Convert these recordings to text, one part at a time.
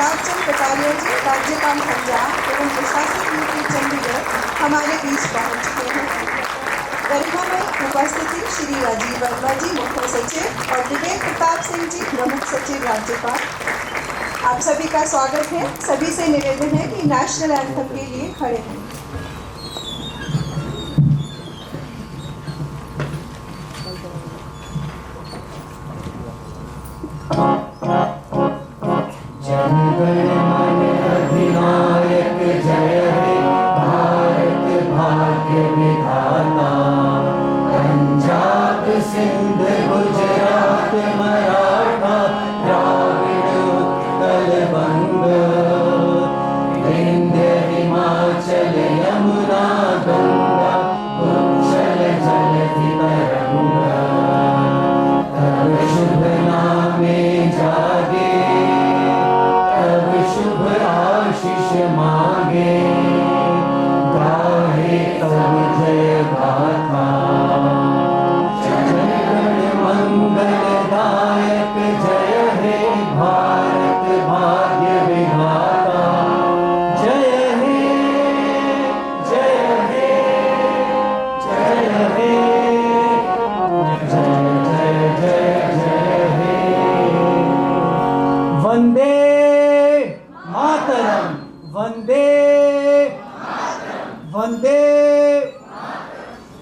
प्रताप चंद कटारिया जी, राज्यपाल पंजाब एवं प्रशासक यूपी चंडीगढ़ हमारे बीच पहुंच चुके हैं। गरिमामय उपस्थिति श्री राजीव वर्मा जी, मुख्य सचिव, और विवेक प्रताप सिंह जी, प्रमुख सचिव राज्यपाल। आप सभी का स्वागत है। सभी से निवेदन है कि नेशनल एंथम के लिए खड़े हैं। अधिनायक जय हे भारत भाग्य विधाता, पंजाब सिंध गुजरात मराठा द्राविड़ उत्कल बंग, विंध्य हिमाचल यमुना गंगा उच्चल जलधि तरंग, तब शुभ नामे जागे तब शुभ आशीष मांगे, गाहे तब जय गाथा। जनगण मंगलदायक जय हे भारत भाग्य विधाता, जय हे जय हे जय हे जय जय जय जय हे। वंदे मातरम, वंदे वंदे।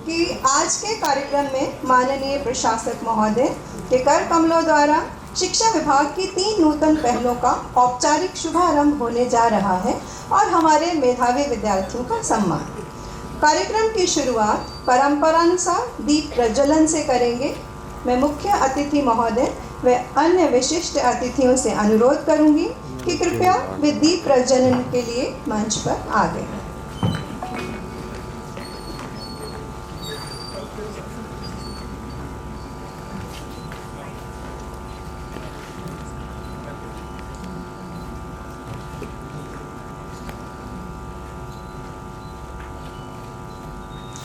कि आज के कार्यक्रम में माननीय प्रशासक महोदय के कर कमलों द्वारा शिक्षा विभाग की 3 नूतन पहलों का औपचारिक शुभारंभ होने जा रहा है और हमारे मेधावी विद्यार्थियों का सम्मान। कार्यक्रम की शुरुआत परंपरानुसार दीप प्रज्वलन से करेंगे। मैं मुख्य अतिथि महोदय व अन्य विशिष्ट अतिथियों से अनुरोध करूंगी कि कृपया वे दीप प्रज्वलन के लिए मंच पर आ गए।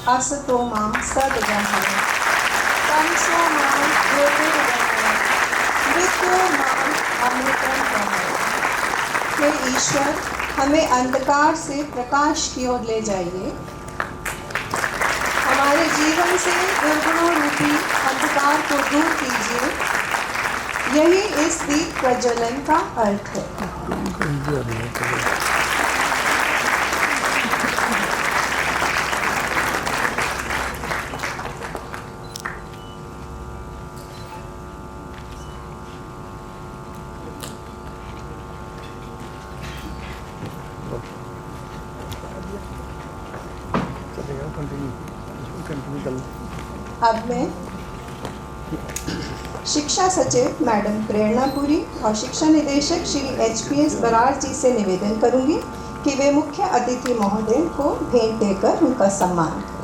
असतो मां सद्गमः तमसो मां ज्योतिर्गमः मृत्यो मां अमृतं गमः। हे ईश्वर, हमें अंधकार से प्रकाश की ओर ले जाइए। हमारे जीवन से दुर्गुणों रूपी अंधकार को दूर कीजिए। यही इस दीप प्रज्वलन का अर्थ है। अब मैं शिक्षा सचिव मैडम प्रेरणापुरी और शिक्षा निदेशक श्री HPS बराड़ जी से निवेदन करूंगी कि वे मुख्य अतिथि महोदय को भेंट देकर उनका सम्मान करें।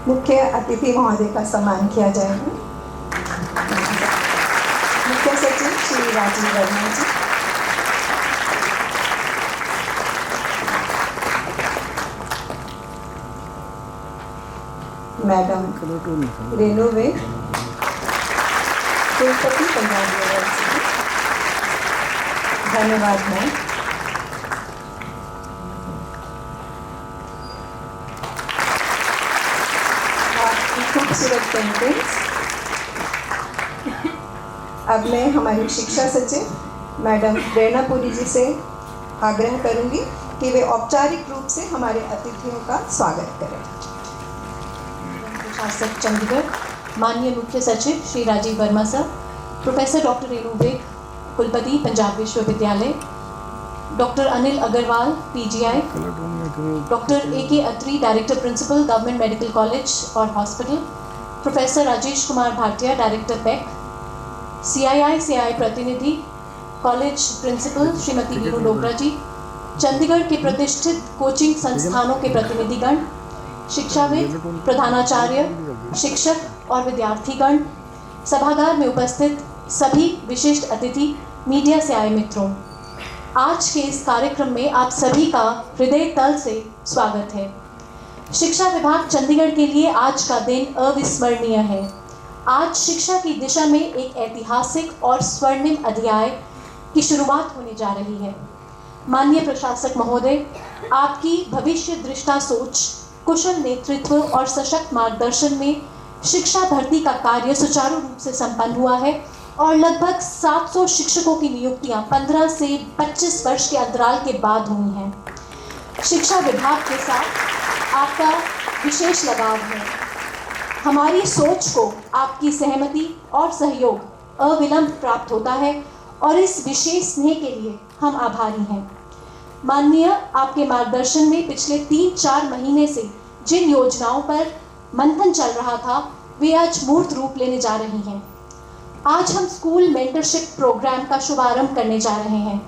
मुख्य अतिथि महोदय का सम्मान किया जाएगा। मुख्य सचिव श्री राजीव वर्मा जी, मैडम रेनू वेद, कुलपति पंजाब यूनिवर्सिटी, धन्यवाद मैम। खूबसूरत पेंटिंग्स। अब मैं हमारी शिक्षा सचिव मैडम प्रेरणापुरी जी से आग्रह करूंगी कि वे औपचारिक रूप से हमारे अतिथियों का स्वागत करें। प्रशासक चंडीगढ़, माननीय मुख्य सचिव Shri Rajiv Verma sir, professor doctor Renu Ved, कुलपति पंजाब विश्वविद्यालय, doctor Anil Agrawal PGI, doctor AK Atri director principal government medical college और hospital, professor Rajesh Kumar Bhatia director PEC, CII प्रतिनिधि कॉलेज प्रिंसिपल श्रीमती वीरू डोगरा जी, चंडीगढ़ के प्रतिष्ठित कोचिंग संस्थानों के प्रतिनिधिगण, शिक्षाविद, प्रधानाचार्य, शिक्षक और विद्यार्थीगण, सभागार में उपस्थित सभी विशिष्ट अतिथि, मीडिया से आए मित्रों, आज के इस कार्यक्रम में आप सभी का हृदय तल से स्वागत है। शिक्षा विभाग चंडीगढ़ के लिए आज का दिन अविस्मरणीय है। आज शिक्षा की दिशा में एक ऐतिहासिक और स्वर्णिम अध्याय की शुरुआत होने जा रही है। माननीय प्रशासक महोदय, आपकी भविष्य दृष्टा सोच, कुशल नेतृत्व और सशक्त मार्गदर्शन में शिक्षा भर्ती का कार्य सुचारू रूप से संपन्न हुआ है और लगभग 700 शिक्षकों की नियुक्तियां 15 से 25 वर्ष के अंतराल के बाद हुई हैं। शिक्षा विभाग के साथ आपका विशेष लगाव है। हमारी सोच को आपकी सहमति और सहयोग अविलंब प्राप्त होता है और इस विशेष स्नेह के लिए हम आभारी हैं। माननीय, आपके मार्गदर्शन में पिछले 3-4 महीने से जिन योजनाओं पर मंथन चल रहा था, वे आज मूर्त रूप लेने जा रही हैं। आज हम स्कूल मेंटरशिप प्रोग्राम का शुभारंभ करने जा रहे हैं।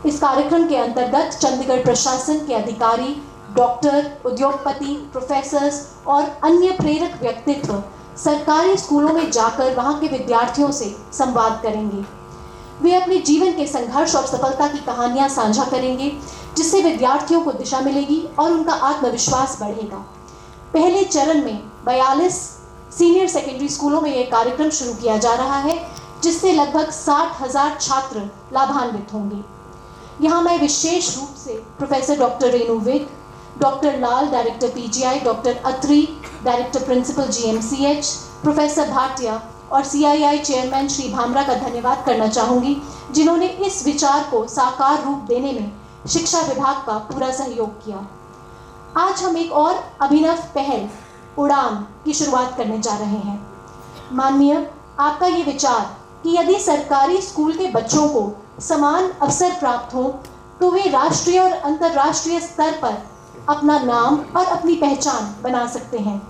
इस कार्यक्रम के अंतर्गत चंडीगढ़ प्रशासन के अधिकारी, डॉक्टर, उद्योगपति, प्रोफेसर्स और अन्य प्रेरक व्यक्तित्व सरकारी स्कूलों में जाकर वहां के विद्यार्थियों से संवाद करेंगे। वे अपने जीवन के संघर्ष और सफलता की कहानियां साझा करेंगे, जिससे विद्यार्थियों को दिशा मिलेगी और उनका आत्मविश्वास बढ़ेगा। पहले चरण में 42 सीनियर सेकेंडरी स्कूलों में यह कार्यक्रम शुरू किया जा रहा है, जिससे लगभग 60,000 छात्र लाभान्वित होंगे। यहाँ मैं विशेष रूप से professor doctor Renu Vig, doctor Lal, director PGI, doctor Atri, director principal GMCH, professor Bhatia और सीआईआई चेयरमैन श्री भामरा का धन्यवाद करना चाहूँगी, जिन्होंने इस विचार को साकार रूप देने में शिक्षा विभाग का पूरा सहयोग किया। आज हम एक और अभिनव पहल उड़ान की शुरुआत करने जा रहे हैं। माननीय, आपका ये विचार कि यदि सरकारी स्कूल के बच्चों को समान अवसर प्राप्त हो तो वे राष्ट्रीय और अंतर्राष्ट्रीय स्तर पर अपना नाम और अपनी पहचान बना सकते हैं।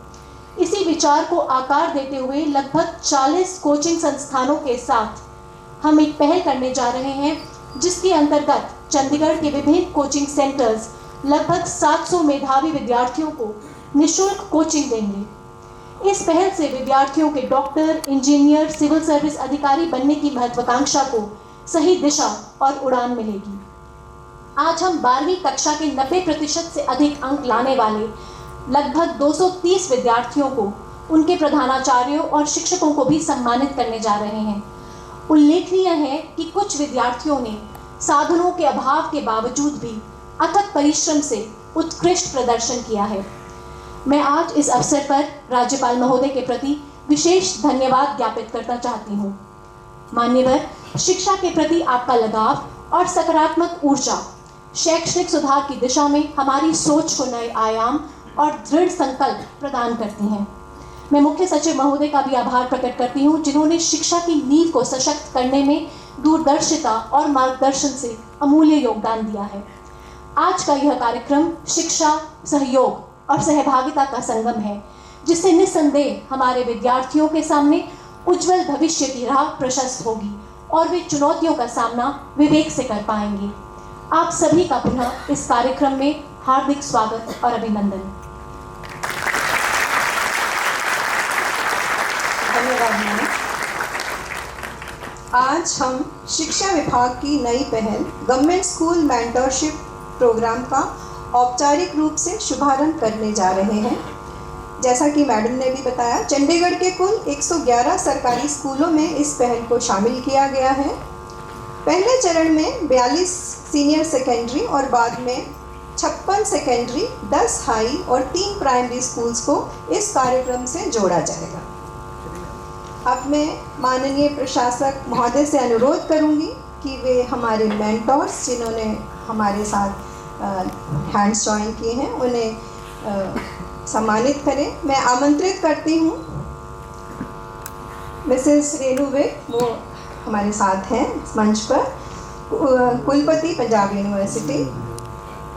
इसी विचार को आकार देते हुए लगभग 40 कोचिंग संस्थानों के साथ हम एक पहल करने जा रहे हैं, जिसके अंतर्गत चंडीगढ़ के विभिन्न कोचिंग सेंटर्स लगभग 700 मेधावी विद्यार्थियों को निःशुल्क कोचिंग देंगे। इस पहल से विद्यार्थियों के डॉक्टर, इंजीनियर, सिविल सर्विस अधिकारी बनने की महत्वाकांक्षा को सही दिशा और उड़ान मिलेगी। आज हम 12वीं कक्षा के 90% से अधिक अंक लाने वाले लगभग 230 विद्यार्थियों को, उनके प्रधानाचार्यों और शिक्षकों को भी सम्मानित करने जा रहे हैं। उल्लेखनीय है कि कुछ विद्यार्थियों ने साधनों के अभाव के बावजूद भी अथक परिश्रम से उत्कृष्ट प्रदर्शन किया है। मैं आज इस अवसर पर राज्यपाल महोदय के प्रति विशेष धन्यवाद ज्ञापित करना चाहती हूँ। मान्यवर, शिक्षा के प्रति आपका लगाव और सकारात्मक ऊर्जा शैक्षणिक सुधार की दिशा में हमारी सोच को नए आयाम और दृढ़ संकल्प प्रदान करती हैं। मैं मुख्य सचिव महोदय का भी आभार प्रकट करती हूँ, जिन्होंने शिक्षा की नींव को सशक्त करने में दूरदर्शिता और मार्गदर्शन से अमूल्य योगदान दिया है। आज का यह कार्यक्रम शिक्षा, सहयोग और सहभागिता का संगम है, जिससे निस्संदेह हमारे विद्यार्थियों के सामने उज्जवल भविष्य की राह प्रशस्त होगी और वे चुनौतियों का सामना विवेक से कर पाएंगे। आप सभी का पुनः इस कार्यक्रम में हार्दिक स्वागत और अभिनंदन। धन्यवाद। आज हम शिक्षा विभाग की नई पहल गवर्नमेंट स्कूल मेंटरशिप प्रोग्राम का औपचारिक रूप से शुभारंभ करने जा रहे हैं। जैसा कि मैडम ने भी बताया, चंडीगढ़ के कुल 111 सरकारी स्कूलों में इस पहल को शामिल किया गया है। पहले चरण में 42 सीनियर सेकेंडरी और बाद में 56 सेकेंडरी, 10 हाई और 3 प्राइमरी स्कूल्स को इस कार्यक्रम से जोड़ा जाएगा। अब मैं माननीय प्रशासक महोदय से अनुरोध करूंगी कि वे हमारे मेंटर्स, जिन्होंने हमारे साथ हैंड्स जॉइन किए हैं, उन्हें सम्मानित करें। मैं आमंत्रित करती हूँ मिसेस रेणु विग, वो हमारे साथ हैं इस मंच पर, कुलपति Punjab university,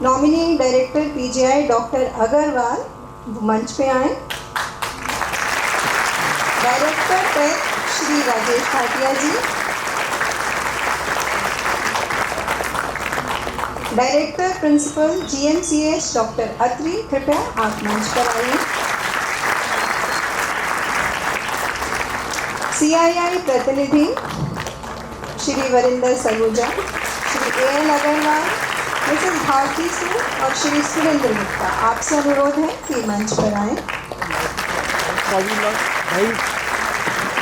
nominee director PGI doctor Agarwal मंच पे आए, director tech Shri Rajesh Bhatia ji, director principal GMCH doctor Atri, कृपया आप मंच पर आइए। CII प्रतिनिधि श्री वरिंदर सलूजा, श्री AL अग्रवाल, मिसेस भारती सूद और श्री सुरेंद्र गुप्ता, आपसे अनुरोध है कि मंच पर आएं। भाई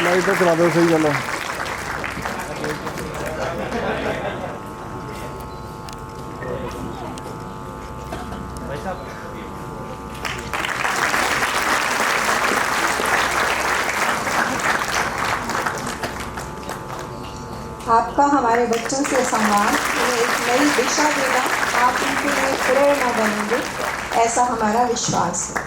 लाइट चला दो, सही चलो। आपका हमारे बच्चों से संवाद उन्हें एक नई दिशा देगा, आप उनके लिए प्रेरणा बनेंगे, ऐसा हमारा विश्वास है।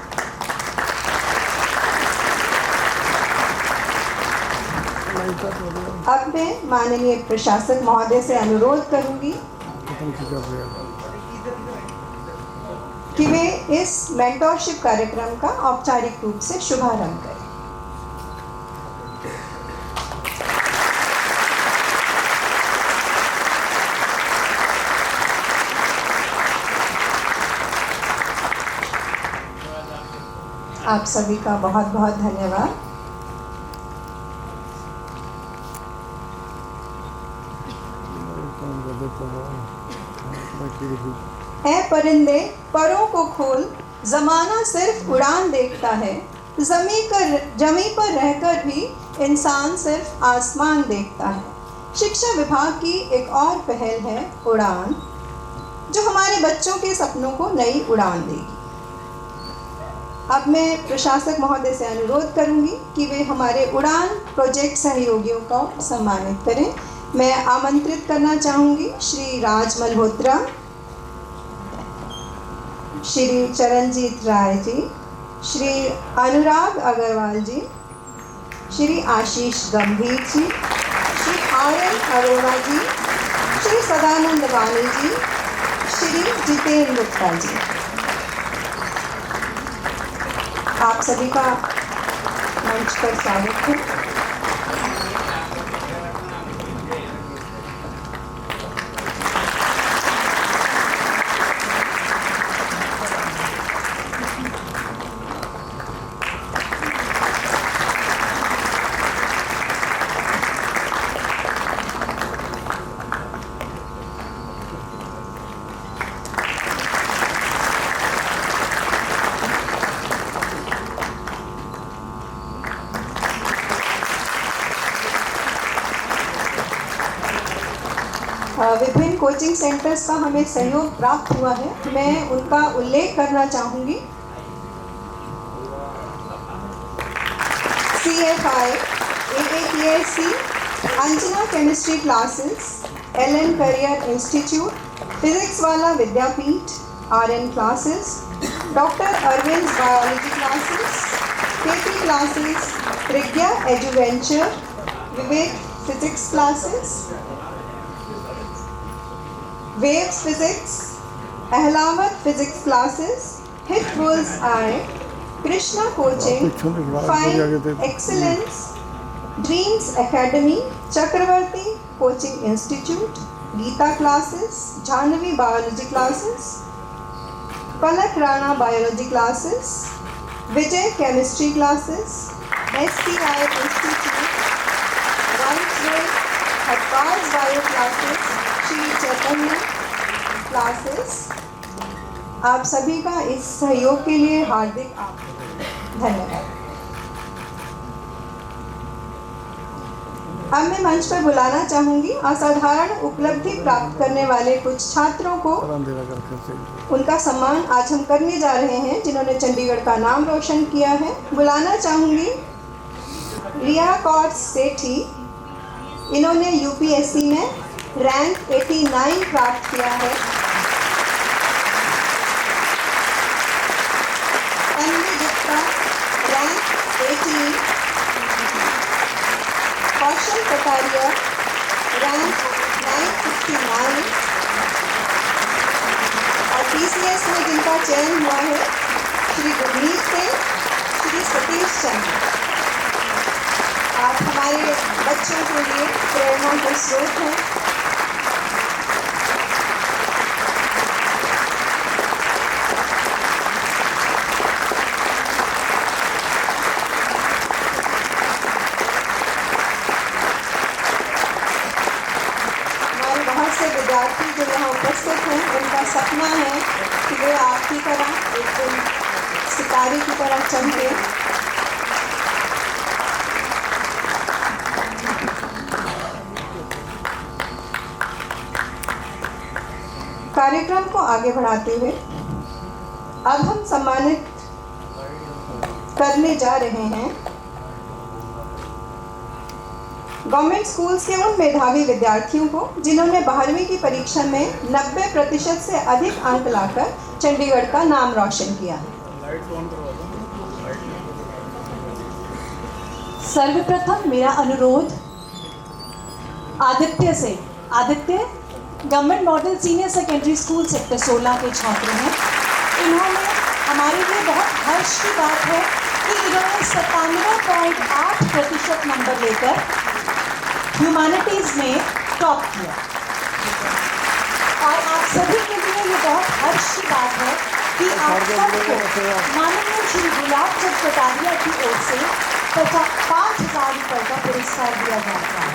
अब मैं माननीय प्रशासक महोदय से अनुरोध करूंगी कि वे इस मेंटोरशिप कार्यक्रम का औपचारिक रूप से शुभारंभ करें। आप सभी का बहुत बहुत धन्यवाद। ऐ परिंदे परों को खोल, जमाना सिर्फ उड़ान देखता है, जमी पर रहकर भी इंसान सिर्फ आसमान देखता है। शिक्षा विभाग की एक और पहल है उड़ान, जो हमारे बच्चों के सपनों को नई उड़ान देगी। अब मैं प्रशासक महोदय से अनुरोध करूंगी कि वे हमारे उड़ान प्रोजेक्ट सहयोगियों को सम्मानित करें। मैं आमंत्रित करना चाहूँगी श्री राज मल्होत्रा, श्री चरणजीत राय जी, श्री अनुराग अग्रवाल जी, श्री आशीष गंभीर जी, श्री RN अरोड़ा जी, श्री सदानंद वानी जी, श्री जितेंद्र गुप्ता जी। आप सभी का मंच पर स्वागत है। विभिन्न कोचिंग सेंटर्स का हमें सहयोग प्राप्त हुआ है, मैं उनका उल्लेख करना चाहूँगी। CFI, AAPSC, Anjana chemistry classes, LN career institute, physics वाला Vidyapeeth, RN classes, doctor Arvind biology classes, KP classes, Pragya Eduventure, Vivek physics classes, waves physics, Ahlawat physics classes, hit bulls eye, Krishna coaching, fine excellence, dreams academy, Chakraborty coaching institute, Geeta classes, Janvi biology classes, Palak Rana biology classes, Vijay chemistry classes, SCI institute, Rightsway, हरपाज bio classes, Shri Chaitanya classes. आप सभी का इस सहयोग के लिए हार्दिक धन्यवाद। अब मैं मंच पर बुलाना चाहूंगी असाधारण उपलब्धि प्राप्त करने वाले कुछ छात्रों को। उनका सम्मान आज हम करने जा रहे हैं जिन्होंने चंडीगढ़ का नाम रोशन किया है। बुलाना चाहूंगी रिया कौर सेठी, इन्होंने UPSC में रैंक 89 प्राप्त किया है। तन्वी गुप्ता रैंक 18, कौशल कटारिया रैंक 959 और PCS में जिनका चयन हुआ है श्री गुरमीत सिंह, श्री सतीश चंद्र। आप हमारे बच्चों के लिए प्रेरणा का स्रोत हैं। कि वे आपकी तरह एक सितारे की तरह चमके। कार्यक्रम को आगे बढ़ाते हुए अब हम सम्मानित करने जा रहे हैं गवर्नमेंट स्कूल्स के उन मेधावी विद्यार्थियों को जिन्होंने 12वीं की परीक्षा में 90% से अधिक अंक लाकर चंडीगढ़ का नाम रोशन किया है। सर्वप्रथम मेरा अनुरोध आदित्य से, Aditya government model senior secondary school sector 16 के छात्र हैं। इन्होंने हमारे लिए बहुत हर्ष की बात है कि इन्होंने 97.8% नंबर लेकर ह्यूमैनिटीज़ में टॉप किया। और आप सभी के लिए ये बहुत हर्ष की बात है कि आप सबको माननीय श्री गुलाब चंद कटारिया की ओर से 5,000 रुपये का पुरस्कार दिया जाता है।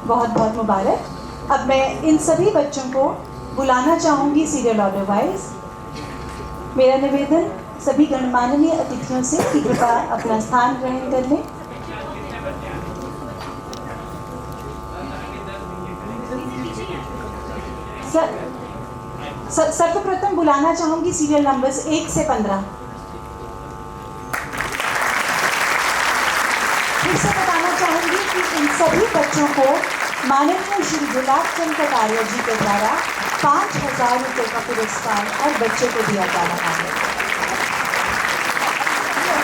बहुत बहुत मुबारक। अब मैं इन सभी बच्चों को बुलाना चाहूँगी सीरियल ऑर्डर वाइज। मेरा निवेदन सभी गणमाननीय अतिथियों से कि कृपया अपना स्थान ग्रहण कर लें। सर्वप्रथम बुलाना चाहूँगी सीरियल नंबर्स 1 से 15। फिर से बताना चाहूँगी कि इन सभी बच्चों को माननीय श्री गुलाब चंद कटारिया जी के द्वारा 5,000 रुपये का पुरस्कार और बच्चे को दिया जा रहा है।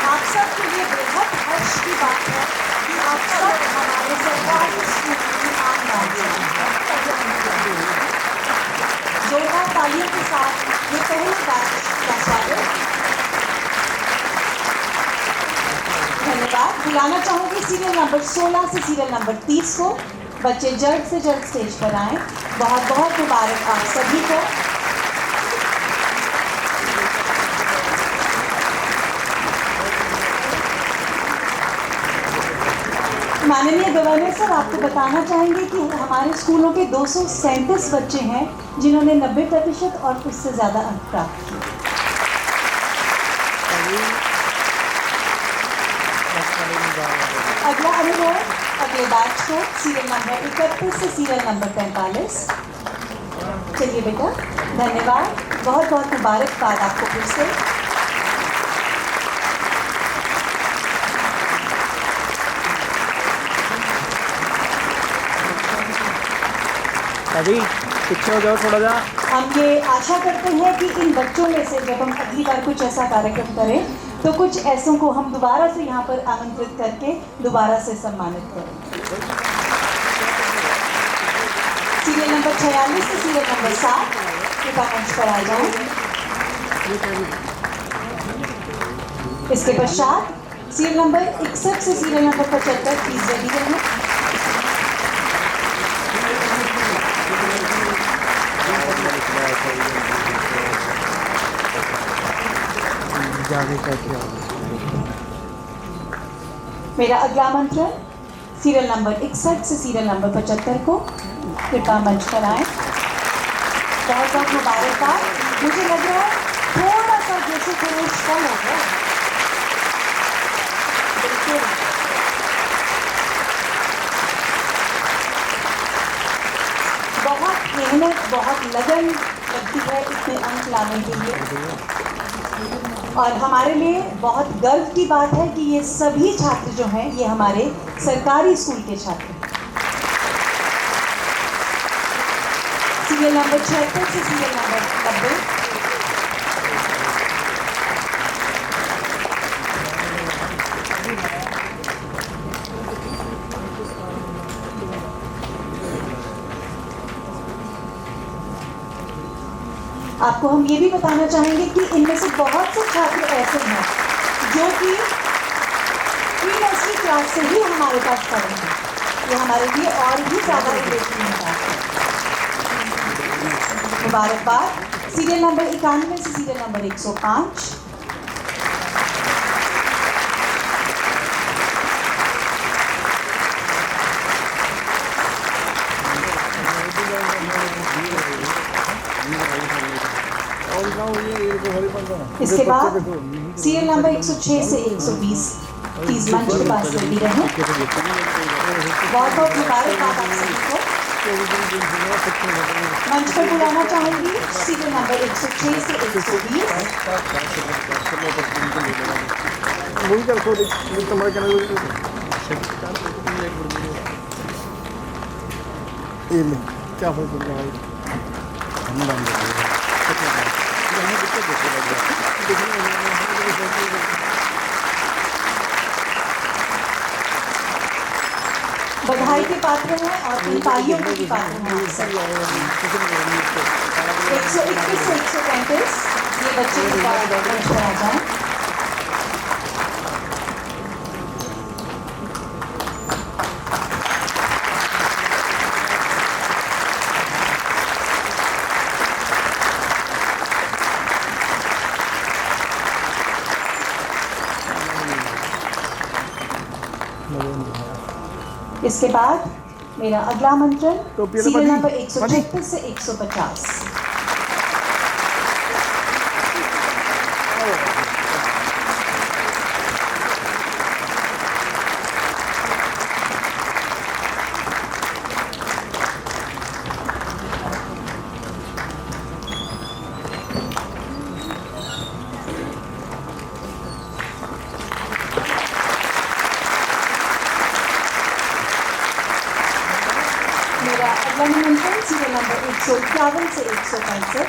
आप सब के लिए बेहद हर्ष की बात है कि आप सब हमारे सरकारी स्कूल की आम बात हैं। जोरदार तालियों के साथ ये पहली बात का स्वागत। धन्यवाद। बुलाना चाहूँगी सीरियल नंबर 16 से सीरियल नंबर 30 को। बच्चे जल्द से जल्द स्टेज पर आएँ। बहुत बहुत मुबारक आप सभी को। माननीय गवर्नर सर, आपको बताना चाहेंगे कि हमारे स्कूलों के 237 बच्चे हैं जिन्होंने 90% और उससे ज़्यादा अंक प्राप्त किए। अगला अनुरोध अगले बैच को सीरियल नंबर 31 से सीरियल नंबर 45। चलिए बेटा, धन्यवाद। बहुत बहुत मुबारकबाद आपको फिर से। अभी पीछे हो जाओ थोड़ा सा। हम ये आशा करते हैं कि इन बच्चों में से जब हम अगली बार कुछ ऐसा कार्यक्रम करें तो कुछ ऐसों को हम दोबारा से यहाँ पर आमंत्रित करके दोबारा से सम्मानित करें। सीरियल नंबर 46 से सीरियल नंबर 7 कृपया मंच पर आ जाएं। इसके पश्चात सीरियल नंबर 61 से सीरियल नंबर 75 प्लीज रेडी रहें। मेरा अगला आमंत्रण सीरियल नंबर 61 से सीरियल नंबर 75 को कृपया मंच पर आएं। बहुत बहुत मुबारकबाद। मुझे लग रहा है थोड़ा सा जैसे पुरुष कम हो गया। बिल्कुल बहुत मेहनत, बहुत लगन लगती है इतने अंक लाने के लिए। और हमारे लिए बहुत गर्व की बात है कि ये सभी छात्र जो हैं ये हमारे सरकारी स्कूल के छात्र हैं। सीरियल नंबर 76 से सीरियल नंबर 90। आपको हम ये भी बताना चाहेंगे कि इनमें से बहुत से छात्र ऐसे हैं जो कि प्री नर्सरी क्लास से ही हमारे पास पढ़े हैं। ये हमारे लिए और भी ज़्यादा इंटरेस्टिंग बात है। मुबारकबाद। सीरियल नंबर 91 से सीरियल नंबर 105। इसके बाद सीरियल नंबर 106 से 120 प्लीज मंच के पास रेडी रहें। बहुत बहुत मुबारकबाद आप सभी को। मंच पर बुलाना चाहूंगी सीरियल नंबर 106 से 120। क्या फर्क पड़ रहा है? बधाई के पात्र हैं और इन तालियों के भी पात्र हैं। 121 से 135 ये बच्चे के बाद मंच पर आ जाएं। इसके बाद मेरा अगला आमंत्रण सीरियल नंबर 136 से 150। मेरा अगला निमंत्रण सीरियल नंबर 151 से 165।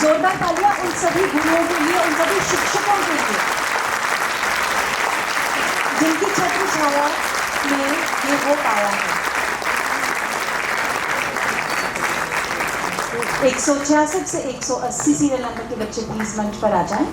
जोरदार तालियां उन सभी गुरुओं के लिए, उन सभी शिक्षकों के लिए जिनकी छत्र छाया में ये हो पाया है। 166 से 180 सीरियल नंबर के बच्चे प्लीज मंच पर आ जाएं।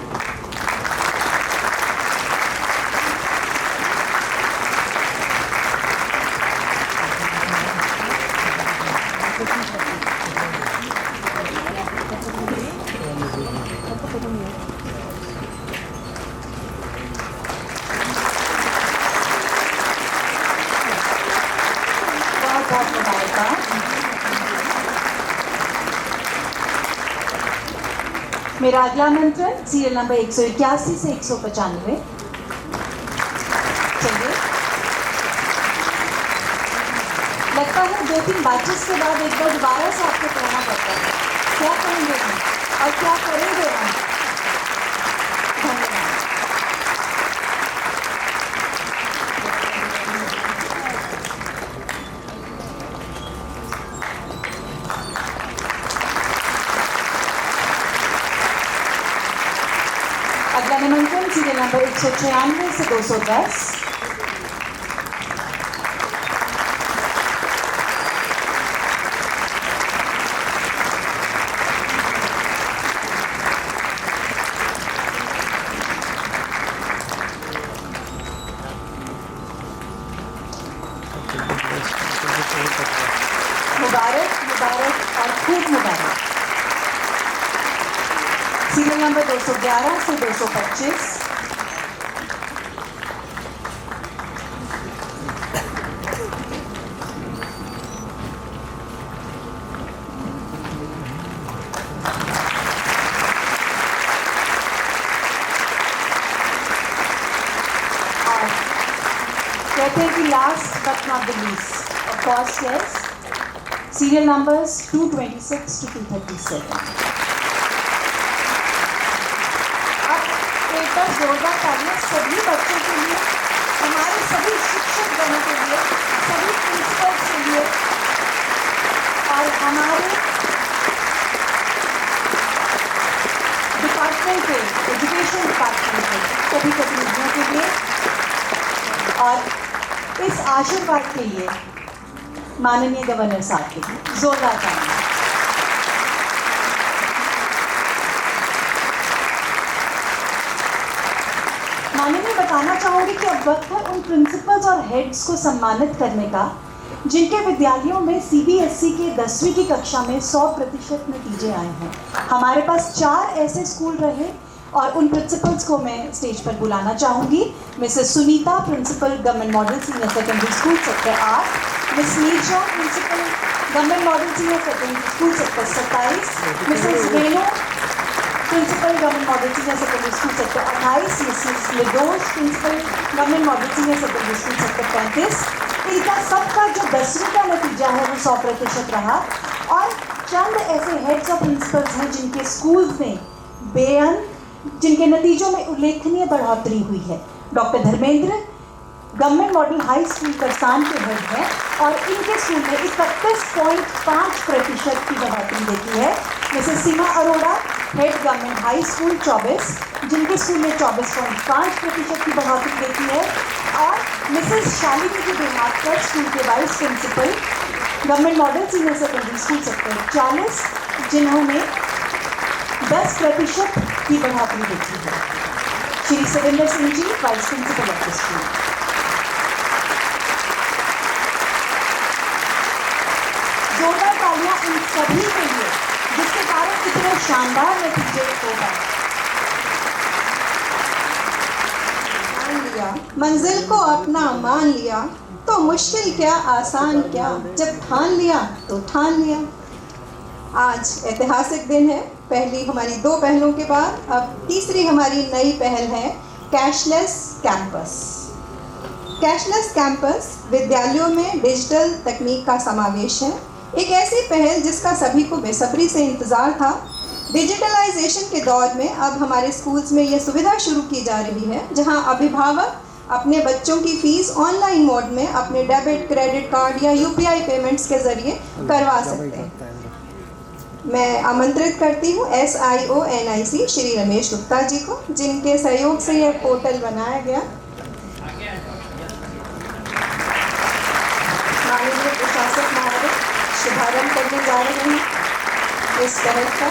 बहुत बहुत मुबारकबाद। मेरा अगला आमंत्रण सीरियल नंबर 181 से 195। चलिए, लगता है 2-3 बैचेस के बाद एक बार दोबारा से आपको कहना पड़ता है क्या करेंगे हम और क्या करेंगे हम। धन्यवाद। अगला निमंत्रण सीरियल नंबर 196 से 210। मुबारक मुबारक और खूब मुबारक। सीरियल नंबर 211 से 225। और कहते हैं कि last but not the least of course yes serial numbers 226 to 237। एक बार जोरदार तालियां सभी बच्चों के लिए, हमारे सभी शिक्षक गणों के लिए, सभी प्रिंसिपल्स के लिए और हमारे डिपार्टमेंट के, एजुकेशन डिपार्टमेंट के सभी प्रतिनिधियों के लिए और इस आशीर्वाद के लिए माननीय गवर्नर साहब के लिए जोरदार तालियां। माननीय बताना चाहूँगी कि अब वक्त है उन प्रिंसिपल्स और हेड्स को सम्मानित करने का जिनके विद्यालयों में CBSE के 10वीं की कक्षा में 100% नतीजे आए हैं। हमारे पास 4 ऐसे स्कूल रहे और उन प्रिंसिपल्स को मैं स्टेज पर बुलाना चाहूँगी। Mrs Sunita, principal government model senior secondary school sector 8, Miss Neecha, principal government model senior secondary school sector 27, Mrs Renu, principal government model senior secondary school sector 28, Mrs लिडोस, principal government model senior secondary school sector 35। इनका सबका जो 10वीं का नतीजा है वो 100% रहा। और चंद ऐसे हेड्स ऑफ प्रिंसिपल्स हैं जिनके स्कूल्स में बेअंत, जिनके नतीजों में उल्लेखनीय बढ़ोतरी हुई है। Doctor Dharmendra government model high school करसान के हेड हैं और इनके स्कूल में 31.5% की बढ़ोतरी देखी है। Mrs Seema Arora, head government high school 24, जिनके स्कूल में 24.5% की बढ़ोतरी देखी है। और मिसेस शालिनी जी देहातकर, स्कूल के vice principal government model senior secondary school sector 40, जिन्होंने 10% की बढ़ोतरी देखी है। Shri Surendra Singh ji, vice principal of the school. जोरदार तालियां इन सभी के लिए जिसके कारण इतने शानदार नतीजे हो गए। मंजिल को अपना मान लिया तो मुश्किल क्या आसान क्या, जब ठान लिया तो ठान लिया। आज ऐतिहासिक दिन है। पहली हमारी 2 पहलों के बाद अब तीसरी हमारी नई पहल है कैशलेस कैंपस। कैशलेस कैंपस विद्यालयों में डिजिटल तकनीक का समावेश है। एक ऐसी पहल जिसका सभी को बेसब्री से इंतज़ार था। डिजिटलाइजेशन के दौर में अब हमारे स्कूल्स में यह सुविधा शुरू की जा रही है जहां अभिभावक अपने बच्चों की फीस ऑनलाइन मोड में अपने डेबिट, क्रेडिट कार्ड या UPI पेमेंट्स के ज़रिए करवा सकते हैं। मैं आमंत्रित करती हूँ SIONIC श्री रमेश गुप्ता जी को, जिनके सहयोग से यह पोर्टल बनाया गया। माननीय प्रशासक महोदय शुभारंभ करने जा रहे हैं इस पहल का।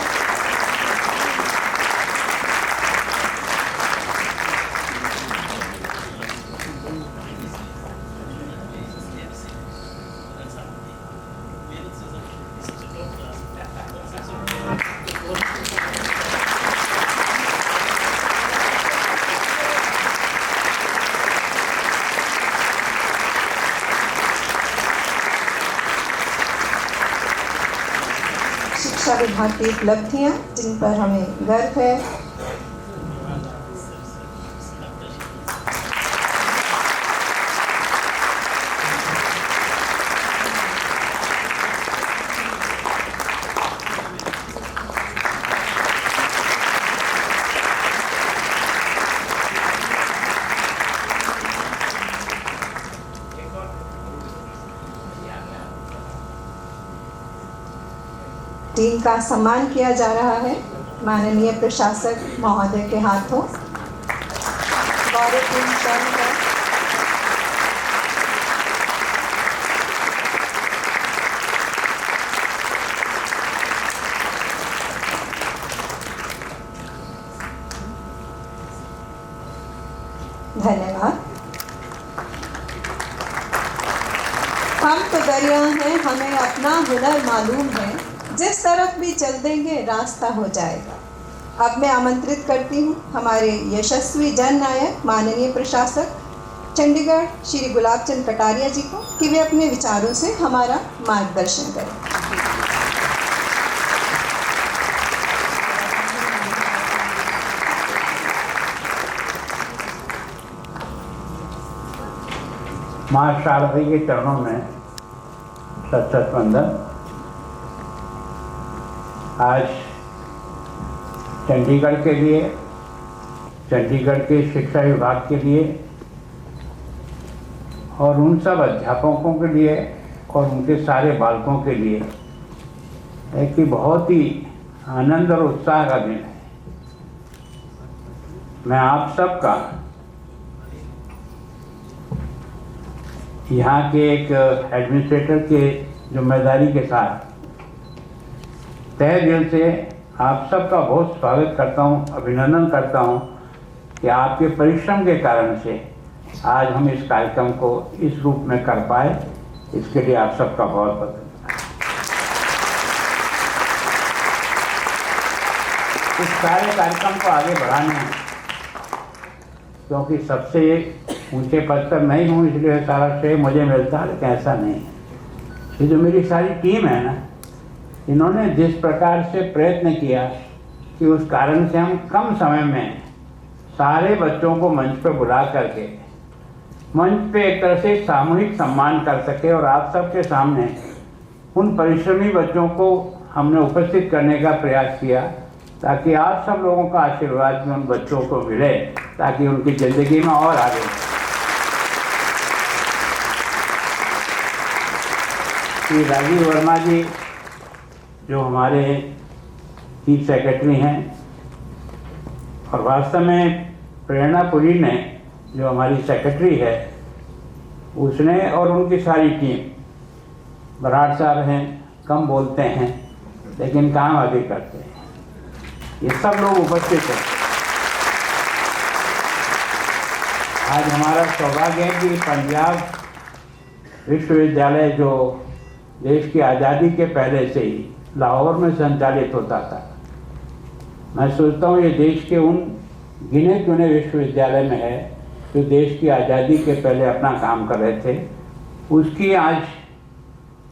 शिक्षा विभाग की उपलब्धियां जिन पर हमें गर्व है। टीम का सम्मान किया जा रहा है माननीय प्रशासक महोदय के हाथों। गौरवपूर्ण क्षण है। धन्यवाद। हम तो दरिया हैं, हमें अपना हुनर मालूम है, जिस तरफ भी चल देंगे रास्ता हो जाएगा। अब मैं आमंत्रित करती हूँ हमारे यशस्वी जन नायक माननीय प्रशासक चंडीगढ़ श्री गुलाब चंद कटारिया जी को कि वे अपने विचारों से हमारा मार्गदर्शन करें। माँ शारदा के चरणों में सत वंदन। आज चंडीगढ़ के लिए, चंडीगढ़ के शिक्षा विभाग के लिए और उन सब अध्यापकों के लिए और उनके सारे बालकों के लिए एक बहुत ही आनंद और उत्साह का दिन है। मैं आप सबका यहाँ के एक एडमिनिस्ट्रेटर के जिम्मेदारी के साथ तहे दिल से आप सबका बहुत स्वागत करता हूँ, अभिनंदन करता हूँ कि आपके परिश्रम के कारण से आज हम इस कार्यक्रम को इस रूप में कर पाए। इसके लिए आप सबका बहुत बहुत धन्यवाद। इस सारे कार्यक्रम को आगे बढ़ाने हैं, क्योंकि सबसे ऊंचे पद पर नहीं हूँ इसलिए सारा श्रेय मुझे मिलता है, लेकिन ऐसा नहीं है। ये जो मेरी सारी टीम है ना, इन्होंने जिस प्रकार से प्रयत्न किया कि उस कारण से हम कम समय में सारे बच्चों को मंच पर बुला करके मंच पे एक तरह से सामूहिक सम्मान कर सके, और आप सबके सामने उन परिश्रमी बच्चों को हमने उपस्थित करने का प्रयास किया, ताकि आप सब लोगों का आशीर्वाद में उन बच्चों को मिले, ताकि उनकी ज़िंदगी में और आगे। श्री राजीव वर्मा जी जो हमारे चीफ सेक्रेटरी हैं, और वास्तव में प्रेरणा पुरी ने जो हमारी सेक्रेटरी है, उसने और उनकी सारी टीम, बराड़ साहब हैं, कम बोलते हैं लेकिन काम अधिक करते हैं, ये सब लोग उपस्थित हैं। आज हमारा सौभाग्य है कि पंजाब विश्वविद्यालय जो देश की आज़ादी के पहले से ही लाहौर में संचालित होता था, मैं सोचता हूँ ये देश के उन गिने चुने विश्वविद्यालय में है जो देश की आज़ादी के पहले अपना काम कर रहे थे। उसकी आज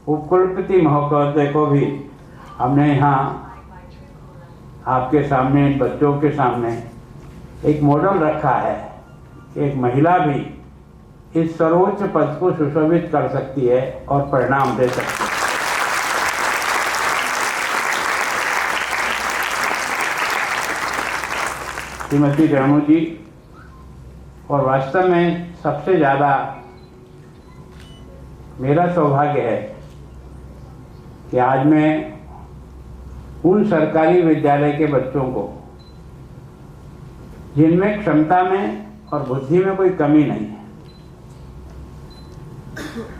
उपकुलपति महोदय को भी हमने यहाँ आपके सामने, बच्चों के सामने एक मॉडल रखा है। एक महिला भी इस सर्वोच्च पद को सुशोभित कर सकती है और परिणाम दे सकती है। श्रीमती रेणु जी, और वास्तव में सबसे ज़्यादा मेरा सौभाग्य है कि आज मैं उन सरकारी विद्यालय के बच्चों को, जिनमें क्षमता में और बुद्धि में कोई कमी नहीं है,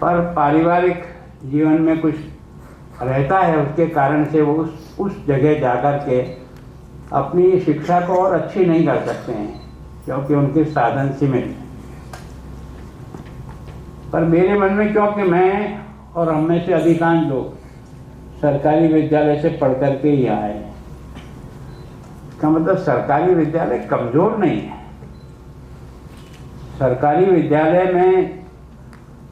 पर पारिवारिक जीवन में कुछ रहता है, उसके कारण से वो उस जगह जाकर के अपनी शिक्षा को और अच्छी नहीं कर सकते हैं, क्योंकि उनके साधन सीमित हैं। पर मेरे मन में, क्योंकि मैं और हम में से अधिकांश लोग सरकारी विद्यालय से पढ़ करके ही आए हैं, इसका मतलब सरकारी विद्यालय कमज़ोर नहीं है। सरकारी विद्यालय में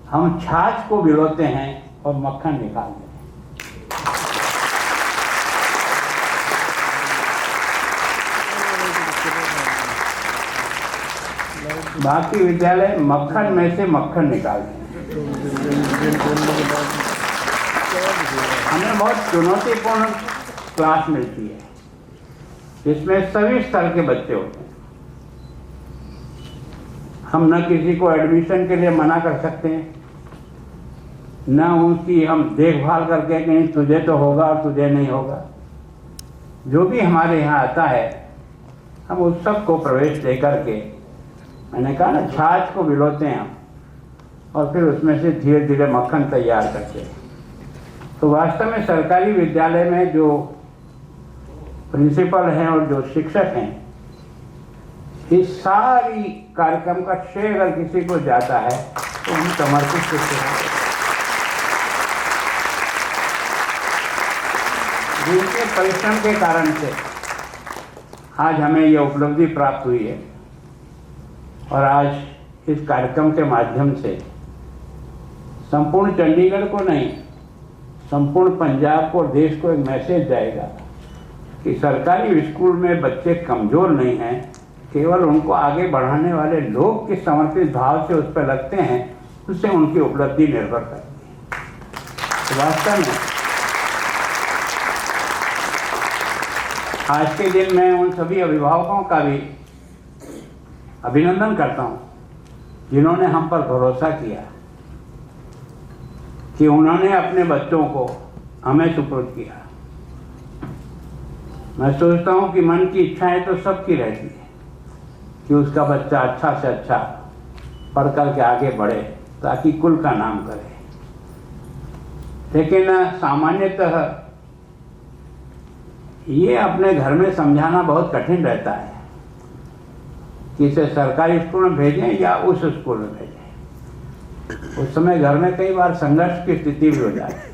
हम छाछ को भिगोते हैं और मक्खन निकालते हैं। बाकी विद्यालय मक्खन में से मक्खन निकालते हैं। हमें बहुत चुनौतीपूर्ण क्लास मिलती है, जिसमें सभी स्तर के बच्चे होते हैं। हम न किसी को एडमिशन के लिए मना कर सकते हैं, न उनकी हम देखभाल करके कि नहीं तुझे तो होगा और तुझे नहीं होगा। जो भी हमारे यहाँ आता है, हम उस सब को प्रवेश दे करके, मैंने कहा ना, छाछ को भिगोते हैं हम, और फिर उसमें से धीरे धीरे मक्खन तैयार करते हैं। तो वास्तव में सरकारी विद्यालय में जो प्रिंसिपल हैं और जो शिक्षक हैं, इस सारी कार्यक्रम का श्रेय अगर किसी को जाता है तो हम समर्पित करते हैं। जिनके परिश्रम के कारण से आज हमें ये उपलब्धि प्राप्त हुई है, और आज इस कार्यक्रम के माध्यम से संपूर्ण चंडीगढ़ को नहीं, संपूर्ण पंजाब को, देश को एक मैसेज जाएगा कि सरकारी स्कूल में बच्चे कमज़ोर नहीं हैं, केवल उनको आगे बढ़ाने वाले लोग किस समर्पित भाव से उस पर लगते हैं, उससे उनकी उपलब्धि निर्भर करती है। तो वास्तव में आज के दिन मैं उन सभी अभिभावकों का भी अभिनंदन करता हूँ, जिन्होंने हम पर भरोसा किया कि उन्होंने अपने बच्चों को हमें सुपुर्द किया। मैं सोचता हूँ कि मन की इच्छाएं तो सबकी रहती है कि उसका बच्चा अच्छा से अच्छा पढ़ कर के आगे बढ़े, ताकि कुल का नाम करे। लेकिन सामान्यतः ये अपने घर में समझाना बहुत कठिन रहता है कि इसे सरकारी स्कूल में भेजें या उस स्कूल में भेजें। उस समय घर में कई बार संघर्ष की स्थिति भी हो जाती है,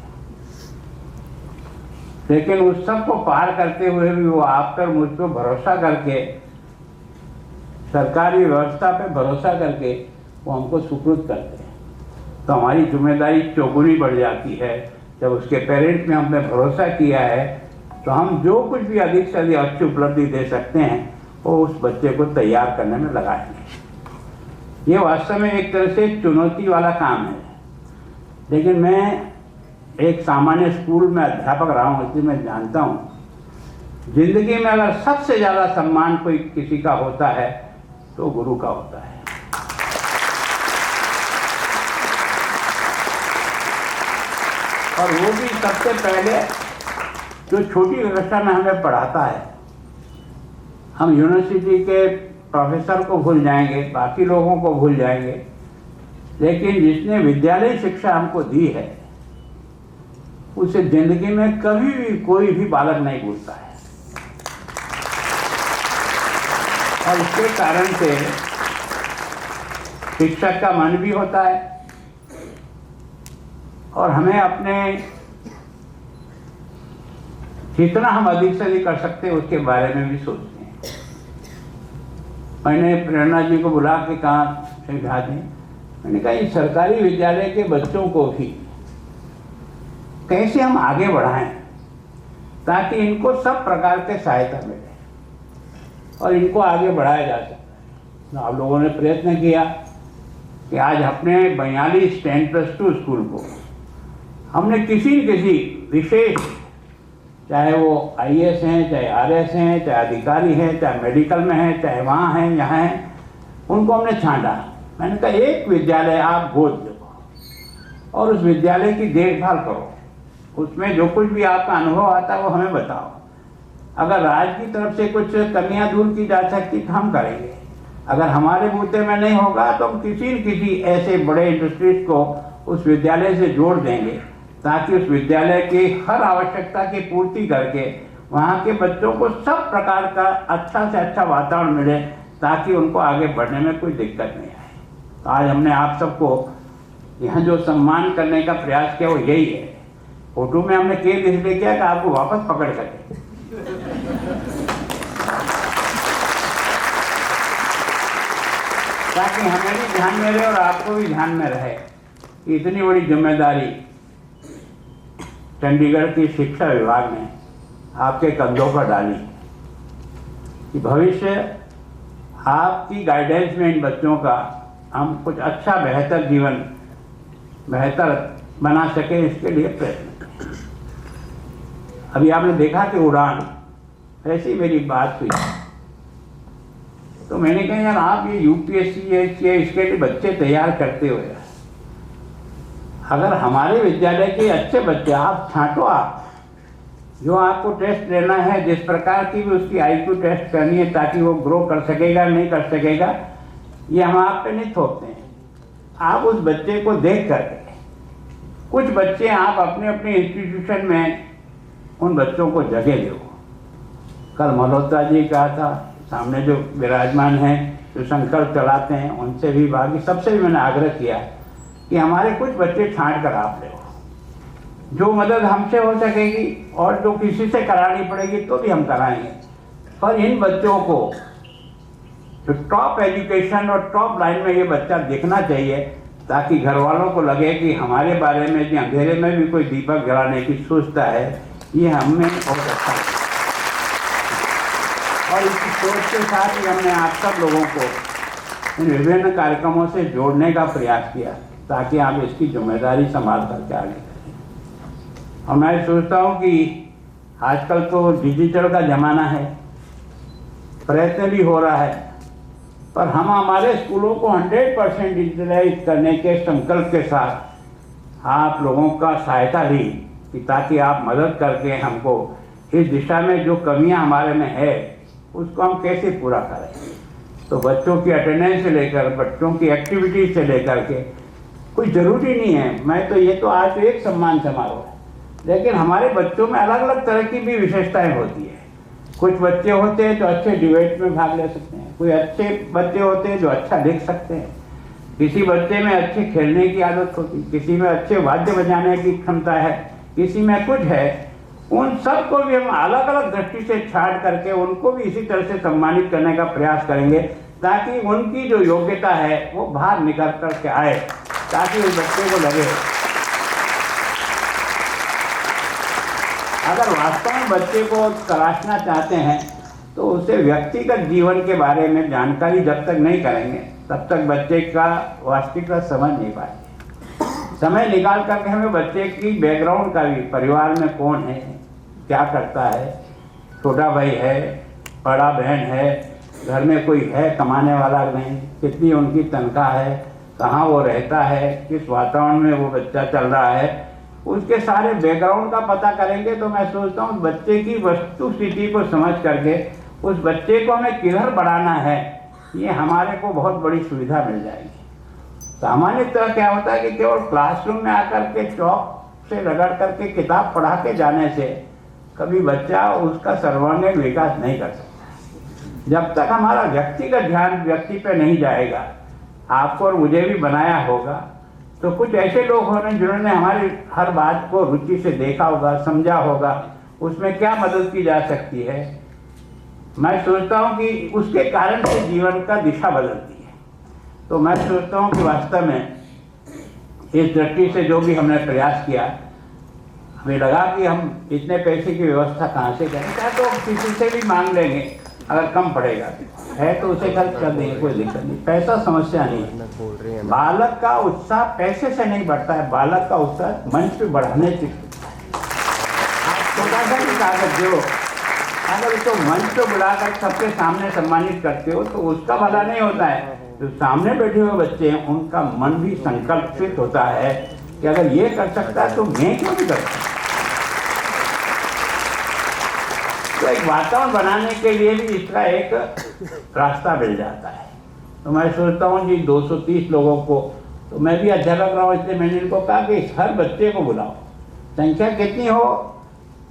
लेकिन उस सब को पार करते हुए भी वो आपकर मुझ पर भरोसा करके, सरकारी व्यवस्था पे भरोसा करके वो हमको सुपुर्द करते हैं। तो हमारी जिम्मेदारी चौगुनी बढ़ जाती है। जब उसके पेरेंट्स ने हम पे भरोसा किया है तो हम जो कुछ भी अधिक से अधिक अच्छी उपलब्धि दे सकते हैं वो उस बच्चे को तैयार करने में लगाएंगे। ये वास्तव में एक तरह से चुनौती वाला काम है, लेकिन मैं एक सामान्य स्कूल में अध्यापक रहा हूँ, इसलिए मैं जानता हूँ जिंदगी में अगर सबसे ज़्यादा सम्मान कोई किसी का होता है तो गुरु का होता है। और वो भी सबसे पहले जो छोटी कक्षा में हमें पढ़ाता है। हम यूनिवर्सिटी के प्रोफेसर को भूल जाएंगे, बाकी लोगों को भूल जाएंगे, लेकिन जिसने विद्यालय शिक्षा हमको दी है उसे जिंदगी में कभी भी कोई भी बालक नहीं भूलता है। और इसके कारण से शिक्षक का मन भी होता है और हमें अपने जितना हम अधिक से अधिक कर सकते हैं उसके बारे में भी सोचते हैं। मैंने प्रेरणा जी को बुला के कहा, समझा दें, मैंने कहा इस सरकारी विद्यालय के बच्चों को भी कैसे हम आगे बढ़ाएं ताकि इनको सब प्रकार के सहायता मिले और इनको आगे बढ़ाया जा सके। तो आप लोगों ने प्रयत्न किया कि आज अपने 42 10+2 स्कूल को हमने किसी न किसी विशेष, चाहे वो IAS हैं, चाहे RS हैं, चाहे अधिकारी हैं, चाहे मेडिकल में हैं, चाहे वहाँ हैं, यहाँ हैं, उनको हमने छांटा। मैंने कहा एक विद्यालय आप गोद दो और उस विद्यालय की देखभाल करो, उसमें जो कुछ भी आपका अनुभव आता है वो हमें बताओ। अगर राज्य की तरफ से कुछ कमियां दूर की जा सकती तो हम करेंगे, अगर हमारे बूते में नहीं होगा तो हम किसी न किसी ऐसे बड़े इंडस्ट्रीज को उस विद्यालय से जोड़ देंगे ताकि उस विद्यालय की हर आवश्यकता की पूर्ति करके वहाँ के बच्चों को सब प्रकार का अच्छा से अच्छा वातावरण मिले ताकि उनको आगे बढ़ने में कोई दिक्कत नहीं आए। तो आज हमने आप सबको यहाँ जो सम्मान करने का प्रयास किया वो यही है। फोटो में हमने केक इसलिए किया कि आपको वापस पकड़ सके। ताकि हमें भी ध्यान में रहे और आपको भी ध्यान में रहे कि इतनी बड़ी जिम्मेदारी चंडीगढ़ की शिक्षा विभाग ने आपके कंधों पर डाली कि भविष्य आपकी गाइडेंस में इन बच्चों का हम कुछ अच्छा बेहतर जीवन बेहतर बना सके, इसके लिए प्रयत्न करें। अभी आपने देखा कि उड़ान, ऐसी मेरी बात हुई तो मैंने कहा यार आप ये UPSC इसके लिए बच्चे तैयार करते हुए अगर हमारे विद्यालय के अच्छे बच्चे आप छांटो, आप जो आपको टेस्ट लेना है, जिस प्रकार की भी उसकी IQ टेस्ट करनी है ताकि वो ग्रो कर सकेगा नहीं कर सकेगा, ये हम आप पे नहीं थोपते हैं। आप उस बच्चे को देख करके, कुछ बच्चे आप अपने अपने इंस्टीट्यूशन में उन बच्चों को जगह दो। कल मल्होत्रा जी कहा था, सामने जो विराजमान हैं जो संकल्प चलाते हैं उनसे भी, बाकी सबसे भी मैंने आग्रह किया कि हमारे कुछ बच्चे छांट कर आप ले, जो मदद हमसे हो सकेगी और जो किसी से करानी पड़ेगी तो भी हम कराएंगे। पर इन बच्चों को जो टॉप एजुकेशन और टॉप लाइन में ये बच्चा दिखना चाहिए ताकि घर वालों को लगे कि हमारे बारे में कि अंधेरे में भी कोई दीपक जलाने की सोचता है, ये हमें बहुत अच्छा है। और इस सोच के साथ ही हमने आप सब लोगों को इन विभिन्न कार्यक्रमों से जोड़ने का प्रयास किया ताकि आप इसकी जिम्मेदारी संभाल करके आगे करें। और मैं सोचता हूँ कि आजकल तो डिजिटल का ज़माना है, प्रयत्न भी हो रहा है, पर हम हमारे स्कूलों को 100% डिजिटलाइज करने के संकल्प के साथ आप लोगों का सहायता ली कि ताकि आप मदद करके हमको इस दिशा में जो कमियां हमारे में है उसको हम कैसे पूरा करें। तो बच्चों की अटेंडेंस से लेकर बच्चों की एक्टिविटीज से लेकर के कोई ज़रूरी नहीं है, मैं तो ये तो आज तो एक सम्मान समारोह है, लेकिन हमारे बच्चों में अलग अलग तरह की भी विशेषताएं होती है। कुछ बच्चे होते हैं जो अच्छे डिबेट में भाग ले सकते हैं, कोई अच्छे बच्चे होते हैं जो अच्छा लिख सकते हैं, किसी बच्चे में अच्छे खेलने की आदत होती, किसी में अच्छे वाद्य बजाने की क्षमता है, किसी में कुछ है। उन सब को भी हम अलग अलग दृष्टि से छांट करके उनको भी इसी तरह से सम्मानित करने का प्रयास करेंगे, ताकि उनकी जो योग्यता है वो बाहर निकल करके आए, ताकि उस बच्चे को लगे। अगर वास्तव में बच्चे को तराशना चाहते हैं तो उसे व्यक्तिगत जीवन के बारे में जानकारी जब तक नहीं करेंगे तब तक बच्चे का वास्तविकता समझ नहीं पाएंगे। समय निकाल करके हमें बच्चे की बैकग्राउंड का भी, परिवार में कौन है, क्या करता है, छोटा भाई है, बड़ा बहन है, घर में कोई है कमाने वाला नहीं, कितनी उनकी तनख्वाह है, कहाँ वो रहता है, किस वातावरण में वो बच्चा चल रहा है, उसके सारे बैकग्राउंड का पता करेंगे तो मैं सोचता हूँ बच्चे की वस्तु स्थिति को समझ करके उस बच्चे को हमें किधर बढ़ाना है, ये हमारे को बहुत बड़ी सुविधा मिल जाएगी। सामान्यतः क्या होता है कि केवल क्लासरूम में आकर के चौक से रगड़ करके किताब पढ़ा के जाने से कभी बच्चा उसका सर्वांगीण विकास नहीं कर सकता। जब तक हमारा व्यक्तिगत ध्यान व्यक्ति पे नहीं जाएगा, आपको और मुझे भी बनाया होगा, तो कुछ ऐसे लोग होंगे जिन्होंने हमारी हर बात को रुचि से देखा होगा, समझा होगा, उसमें क्या मदद की जा सकती है। मैं सोचता हूँ कि उसके कारण से जीवन का दिशा बदलती है। तो मैं सोचता हूँ कि वास्तव में इस दृष्टि से जो भी हमने प्रयास किया, हमें लगा कि हम इतने पैसे की व्यवस्था कहाँ से करें, क्या तो किसी से भी मांग लेंगे, अगर कम पड़ेगा है तो उसे खर्च कर देंगे, कोई दिक्कत नहीं, पैसा समस्या नहीं है। बालक का उत्साह पैसे से नहीं बढ़ता है, बालक का उत्साह मंच पे बढ़ाने से। आप छोटा सा भी कागज दो, अगर उसको मंच पे बुलाकर सबके सामने सम्मानित करते हो तो उसका भला नहीं होता है, जो सामने बैठे हुए बच्चे हैं उनका मन भी संकल्पित होता है कि अगर ये कर सकता है तो मैं क्यों नहीं कर सकता। तो एक वातावरण बनाने के लिए भी इसका एक रास्ता मिल जाता है। तो मैं सोचता हूँ जी 230 लोगों को, तो मैं भी अध्यापक रहा हूँ, इसलिए मैंने इनको कहा कि हर बच्चे को बुलाओ, संख्या कितनी हो,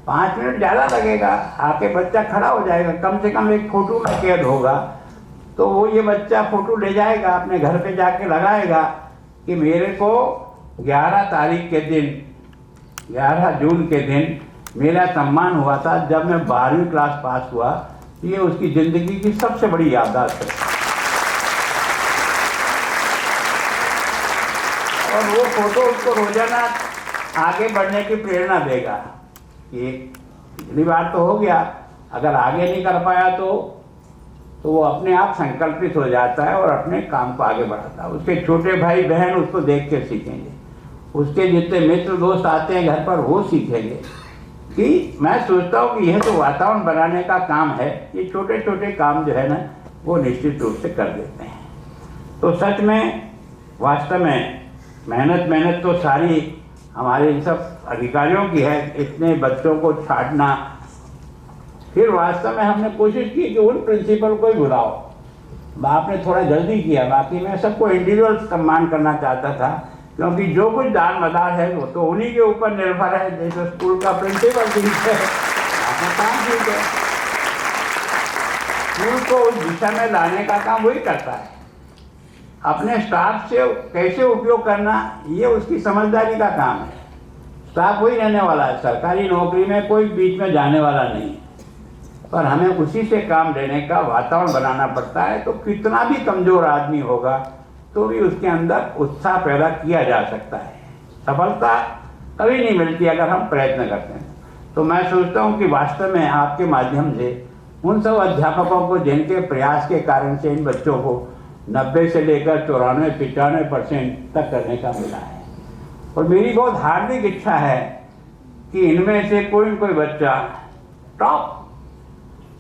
5 मिनट ज़्यादा लगेगा, आके बच्चा खड़ा हो जाएगा, कम से कम एक फोटो में कैद होगा, तो वो ये बच्चा फोटो ले जाएगा, अपने घर पे जाके लगाएगा कि मेरे को 11 तारीख के दिन, 11 जून के दिन मेरा सम्मान हुआ था जब मैं 12वीं क्लास पास हुआ। ये उसकी ज़िंदगी की सबसे बड़ी याददाश्त है। और वो फोटो उसको रोजाना आगे बढ़ने की प्रेरणा देगा कि पिछली बार तो हो गया, अगर आगे नहीं कर पाया तो वो अपने आप संकल्पित हो जाता है और अपने काम को आगे बढ़ाता है। उसके छोटे भाई बहन उसको देख के सीखेंगे, उसके जितने मित्र दोस्त आते हैं घर पर वो सीखेंगे। कि मैं सोचता हूँ कि यह तो वातावरण बनाने का काम है, ये छोटे छोटे काम जो है ना वो निश्चित रूप से कर देते हैं। तो सच में वास्तव में मेहनत तो सारी हमारे इन सब अधिकारियों की है, इतने बच्चों को छांटना। फिर वास्तव में हमने कोशिश की कि उन प्रिंसिपल को ही बुलाओ, आपने थोड़ा जल्दी किया, बाकी मैं सबको इंडिविजुअल सम्मान करना चाहता था, क्योंकि जो कुछ दान मदार है वो तो उन्हीं के ऊपर निर्भर है। जैसे स्कूल का प्रिंसिपल ठीक है, आपका काम ठीक है, स्कूल को उस दिशा में लाने का काम वही करता है। अपने स्टाफ से कैसे उपयोग करना ये उसकी समझदारी का काम है। स्टाफ वही रहने वाला है, सरकारी नौकरी में कोई बीच में जाने वाला नहीं, पर हमें उसी से काम लेने का वातावरण बनाना पड़ता है। तो कितना भी कमज़ोर आदमी होगा तो भी उसके अंदर उत्साह पैदा किया जा सकता है। सफलता कभी नहीं मिलती अगर हम प्रयत्न करते हैं। तो मैं सोचता हूँ कि वास्तव में आपके माध्यम से उन सब अध्यापकों को जिनके प्रयास के कारण से इन बच्चों को 90 से लेकर 94-95% तक करने का मिला है। और मेरी बहुत हार्दिक इच्छा है कि इनमें से कोई न कोई बच्चा टॉप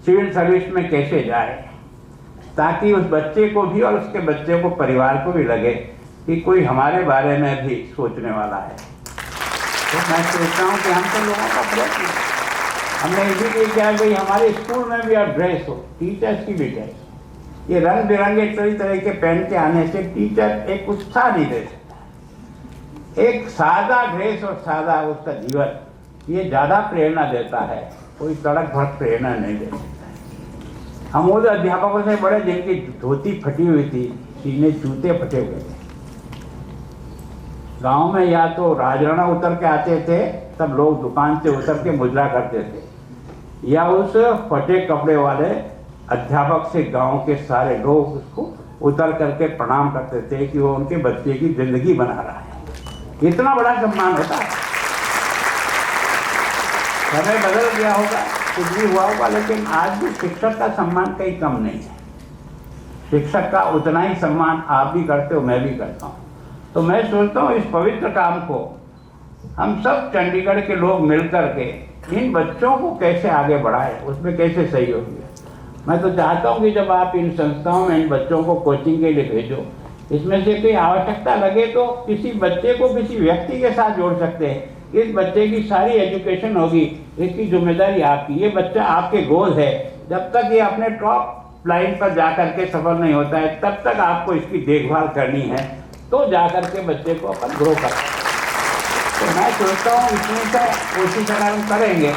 सिविल सर्विस में कैसे जाए, ताकि उस बच्चे को भी और उसके बच्चे को, परिवार को भी लगे कि कोई हमारे बारे में भी सोचने वाला है। तो मैं सोचता हूँ कि हम तो लोगों का प्रयत्न हमने इसीलिए क्या भाई हमारे स्कूल में भी अब ड्रेस हो, टीचर्स की भी ड्रेस, ये रंग बिरंगे तरह के पहन के आने से टीचर एक उत्साह नहीं दे सकता। एक सादा ड्रेस और सादा उसका जीवन ये ज़्यादा प्रेरणा देता है, कोई तड़क भड़क प्रेरणा नहीं दे सकता। हम उस अध्यापकों से बड़े जिनकी धोती फटी हुई थी, सीने जूते फटे हुए थे, गांव में या तो राजराणा उतर के आते थे, तब लोग दुकान से उतर के मुजरा करते थे, या उस फटे कपड़े वाले अध्यापक से गांव के सारे लोग उसको उतर करके प्रणाम करते थे कि वो उनके बच्चे की जिंदगी बना रहा है। इतना बड़ा सम्मान होता है। समय बदल गया होगा, कुछ भी हुआ होगा, लेकिन आज भी शिक्षक का सम्मान कहीं कम नहीं है। शिक्षक का उतना ही सम्मान आप भी करते हो, मैं भी करता हूँ। तो मैं सोचता हूँ इस पवित्र काम को हम सब चंडीगढ़ के लोग मिलकर के इन बच्चों को कैसे आगे बढ़ाएं, उसमें कैसे सहयोग दिया। मैं तो चाहता हूँ कि जब आप इन संस्थाओं में इन बच्चों को कोचिंग के लिए भेजो, इसमें से कोई आवश्यकता लगे तो किसी बच्चे को किसी व्यक्ति के साथ जोड़ सकते हैं। इस बच्चे की सारी एजुकेशन होगी, इसकी जिम्मेदारी आपकी। ये बच्चा आपके गोद है, जब तक ये अपने टॉप लाइन पर जा करके सफल नहीं होता है, तब तक आपको इसकी देखभाल करनी है, तो जा करके बच्चे को अपन ग्रो करना है। तो मैं सोचता हूँ इसमें से कोशिश अगर हम करेंगे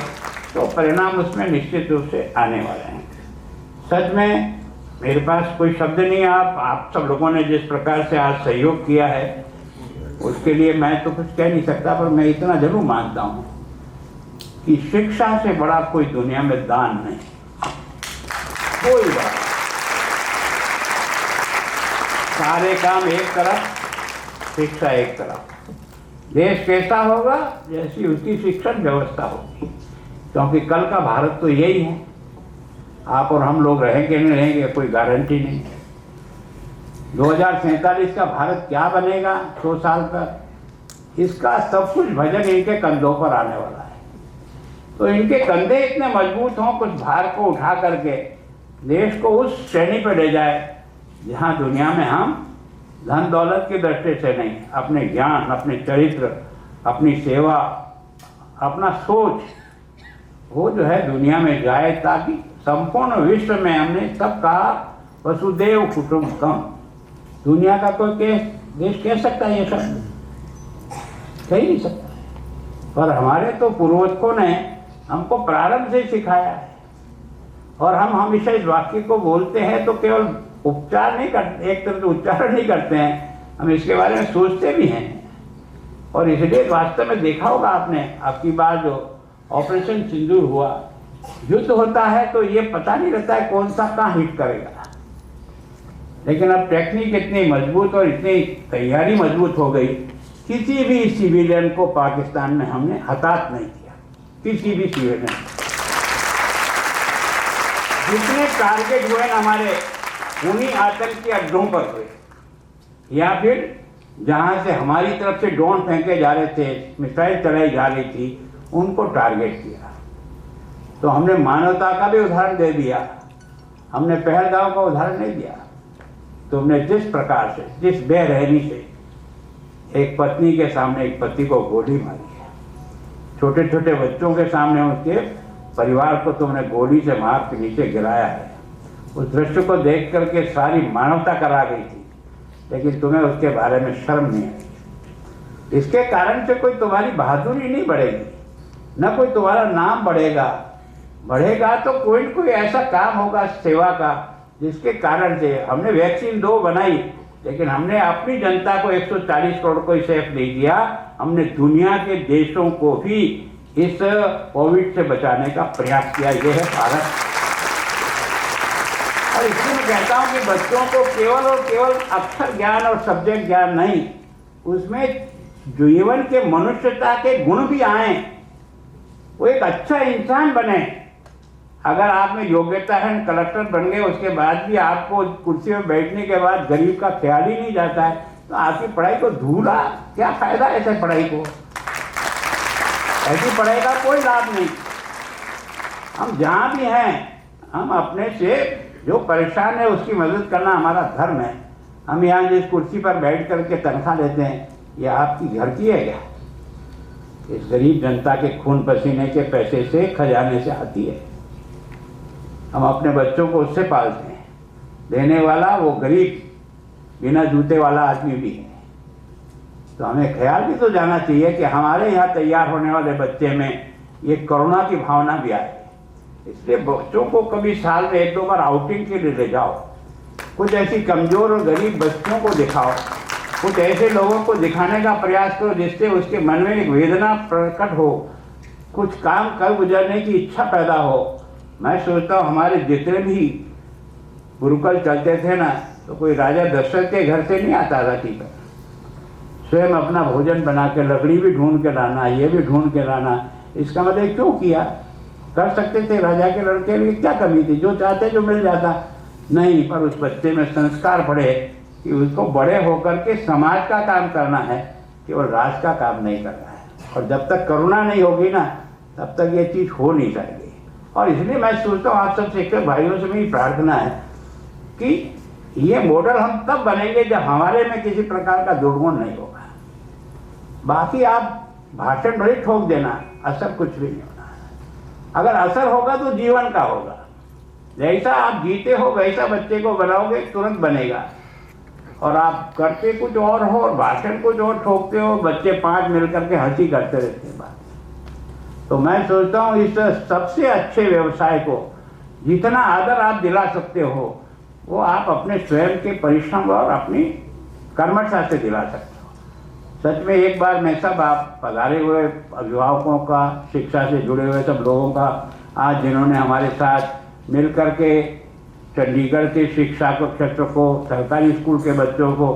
तो परिणाम उसमें निश्चित रूप से आने वाले हैं। सच में मेरे पास कोई शब्द नहीं है। आप सब लोगों ने जिस प्रकार से आज सहयोग किया है उसके लिए मैं तो कुछ कह नहीं सकता, पर मैं इतना जरूर मानता हूँ कि शिक्षा से बड़ा कोई दुनिया में दान नहीं, कोई बात। सारे काम एक तरफ, शिक्षा एक तरफ। देश कैसा होगा जैसी उसकी शिक्षण व्यवस्था होगी, क्योंकि कल का भारत तो यही है। आप और हम लोग रहेंगे नहीं रहेंगे कोई गारंटी नहीं। 2047 का भारत क्या बनेगा 100 साल तक, इसका सब कुछ भजन इनके कंधों पर आने वाला है। तो इनके कंधे इतने मजबूत हों, कुछ भार को उठा करके देश को उस श्रेणी पर ले जाए जहां दुनिया में हम धन दौलत की दृष्टि से नहीं, अपने ज्ञान, अपने चरित्र, अपनी सेवा, अपना सोच, वो जो है दुनिया में जाए, ताकि संपूर्ण विश्व में हमने सब कहा वसुदेव कुटुंबकम। दुनिया का कोई देश कह सकता है ये शब्द? कह ही नहीं सकता। पर हमारे तो पूर्वजों ने हमको प्रारंभ से सिखाया है, और हम हमेशा इस वाक्य को बोलते हैं तो केवल उपचार नहीं करते, एक तरह से उच्चारण नहीं करते हैं, हम इसके बारे में सोचते भी हैं। और इसलिए वास्तव में देखा होगा आपने, आपकी बार जो ऑपरेशन सिंदूर हुआ, युद्ध होता है तो ये पता नहीं रहता है कौन सा कहाँ हिट करेगा, लेकिन अब टेक्निक इतनी मजबूत और इतनी तैयारी मजबूत हो गई, किसी भी सिविलियन को पाकिस्तान में हमने हताहत नहीं किया, किसी भी सिविलियन। जितने टारगेट हुए हमारे उन्हीं आतंकी अड्डों पर हुए, या फिर जहां से हमारी तरफ से ड्रोन फेंके जा रहे थे, मिसाइल चलाई जा रही थी, उनको टारगेट किया। तो हमने मानवता का भी उदाहरण दे दिया, हमने पहलगाम का उदाहरण नहीं दिया। तुमने जिस प्रकार से, जिस बेरहमी से एक पत्नी के सामने एक पति को गोली मारी है, छोटे छोटे बच्चों के सामने उसके परिवार को तुमने गोली से मार के नीचे गिराया है, उस दृश्य को देख करके सारी मानवता करा गई थी, लेकिन तुम्हें उसके बारे में शर्म नहीं आई। इसके कारण से कोई तुम्हारी बहादुरी नहीं बढ़ेगी, न कोई तुम्हारा नाम बढ़ेगा तो कोई न कोई ऐसा काम होगा सेवा का, जिसके कारण से हमने वैक्सीन 2 बनाई, लेकिन हमने अपनी जनता को 140 करोड़ को सेफ नहीं दिया, हमने दुनिया के देशों को भी इस कोविड से बचाने का प्रयास किया। यह है भारत। और इसलिए मैं कहता हूं कि बच्चों को केवल और केवल अक्षर ज्ञान और सब्जेक्ट ज्ञान नहीं, उसमें जीवन के मनुष्यता के गुण भी आए, वो एक अच्छा इंसान बने। अगर आप में योग्यता है, कलेक्टर बन गए, उसके बाद भी आपको कुर्सी में बैठने के बाद गरीब का ख्याल ही नहीं जाता है, तो आपकी पढ़ाई को धूला, क्या फायदा ऐसे पढ़ाई को? ऐसी पढ़ाई का कोई लाभ नहीं। हम जहाँ भी हैं, हम अपने से जो परेशान है उसकी मदद करना हमारा धर्म है। हम यहाँ जिस कुर्सी पर बैठ करके तनख्वाह लेते हैं, ये आपकी घर की है क्या? इस गरीब जनता के खून पसीने के पैसे से, खजाने से आती है। हम अपने बच्चों को उससे पालते हैं। देने वाला वो गरीब बिना जूते वाला आदमी भी है। तो हमें ख्याल भी तो जाना चाहिए कि हमारे यहाँ तैयार होने वाले बच्चे में ये करुणा की भावना भी आए। इसलिए बच्चों को कभी साल में 1-2 बार आउटिंग के लिए ले जाओ, कुछ ऐसी कमजोर और गरीब बच्चों को दिखाओ कुछ ऐसे लोगों को दिखाने का प्रयास करो जिससे उसके मन में एक वेदना प्रकट हो, कुछ काम कर गुजरने की इच्छा पैदा हो। मैं सोचता हूँ हमारे जितने भी गुरुकुल चलते थे ना, तो कोई राजा दशरथ के घर से नहीं आता था टीका, स्वयं अपना भोजन बना के, लकड़ी भी ढूंढ के लाना, ये भी ढूंढ के लाना। इसका मतलब क्यों किया? कर सकते थे, राजा के लड़के में क्या कमी थी? जो चाहते जो मिल जाता। नहीं, पर उस बच्चे में संस्कार पड़े कि उसको बड़े होकर के समाज का काम करना है, केवल राज का काम नहीं करना है। और जब तक करुणा नहीं होगी ना, तब तक ये चीज़ हो नहीं जाएगी। और इसलिए मैं सोचता हूँ आप सब शिक्षक भाइयों से मेरी प्रार्थना है कि ये मॉडल हम तब बनेंगे जब हमारे में किसी प्रकार का दुर्गुण नहीं होगा। बाकी आप भाषण भले ठोक देना, असर कुछ भी नहीं होना है। अगर असर होगा तो जीवन का होगा। जैसा आप जीते हो वैसा बच्चे को बनाओगे, तुरंत बनेगा। और आप करते कुछ और हो और भाषण कुछ और ठोकते हो, बच्चे 5 मिल करके हंसी करते रहते हैं बात। तो मैं सोचता हूँ इस सबसे अच्छे व्यवसाय को जितना आदर आप दिला सकते हो, वो आप अपने स्वयं के परिश्रम और अपनी कर्मठता से दिला सकते हो। सच में एक बार मैं सब आप पधारे हुए अभिभावकों का, शिक्षा से जुड़े हुए सब लोगों का, आज जिन्होंने हमारे साथ मिल कर के चंडीगढ़ के शिक्षा को क्षेत्र को, सरकारी स्कूल के बच्चों को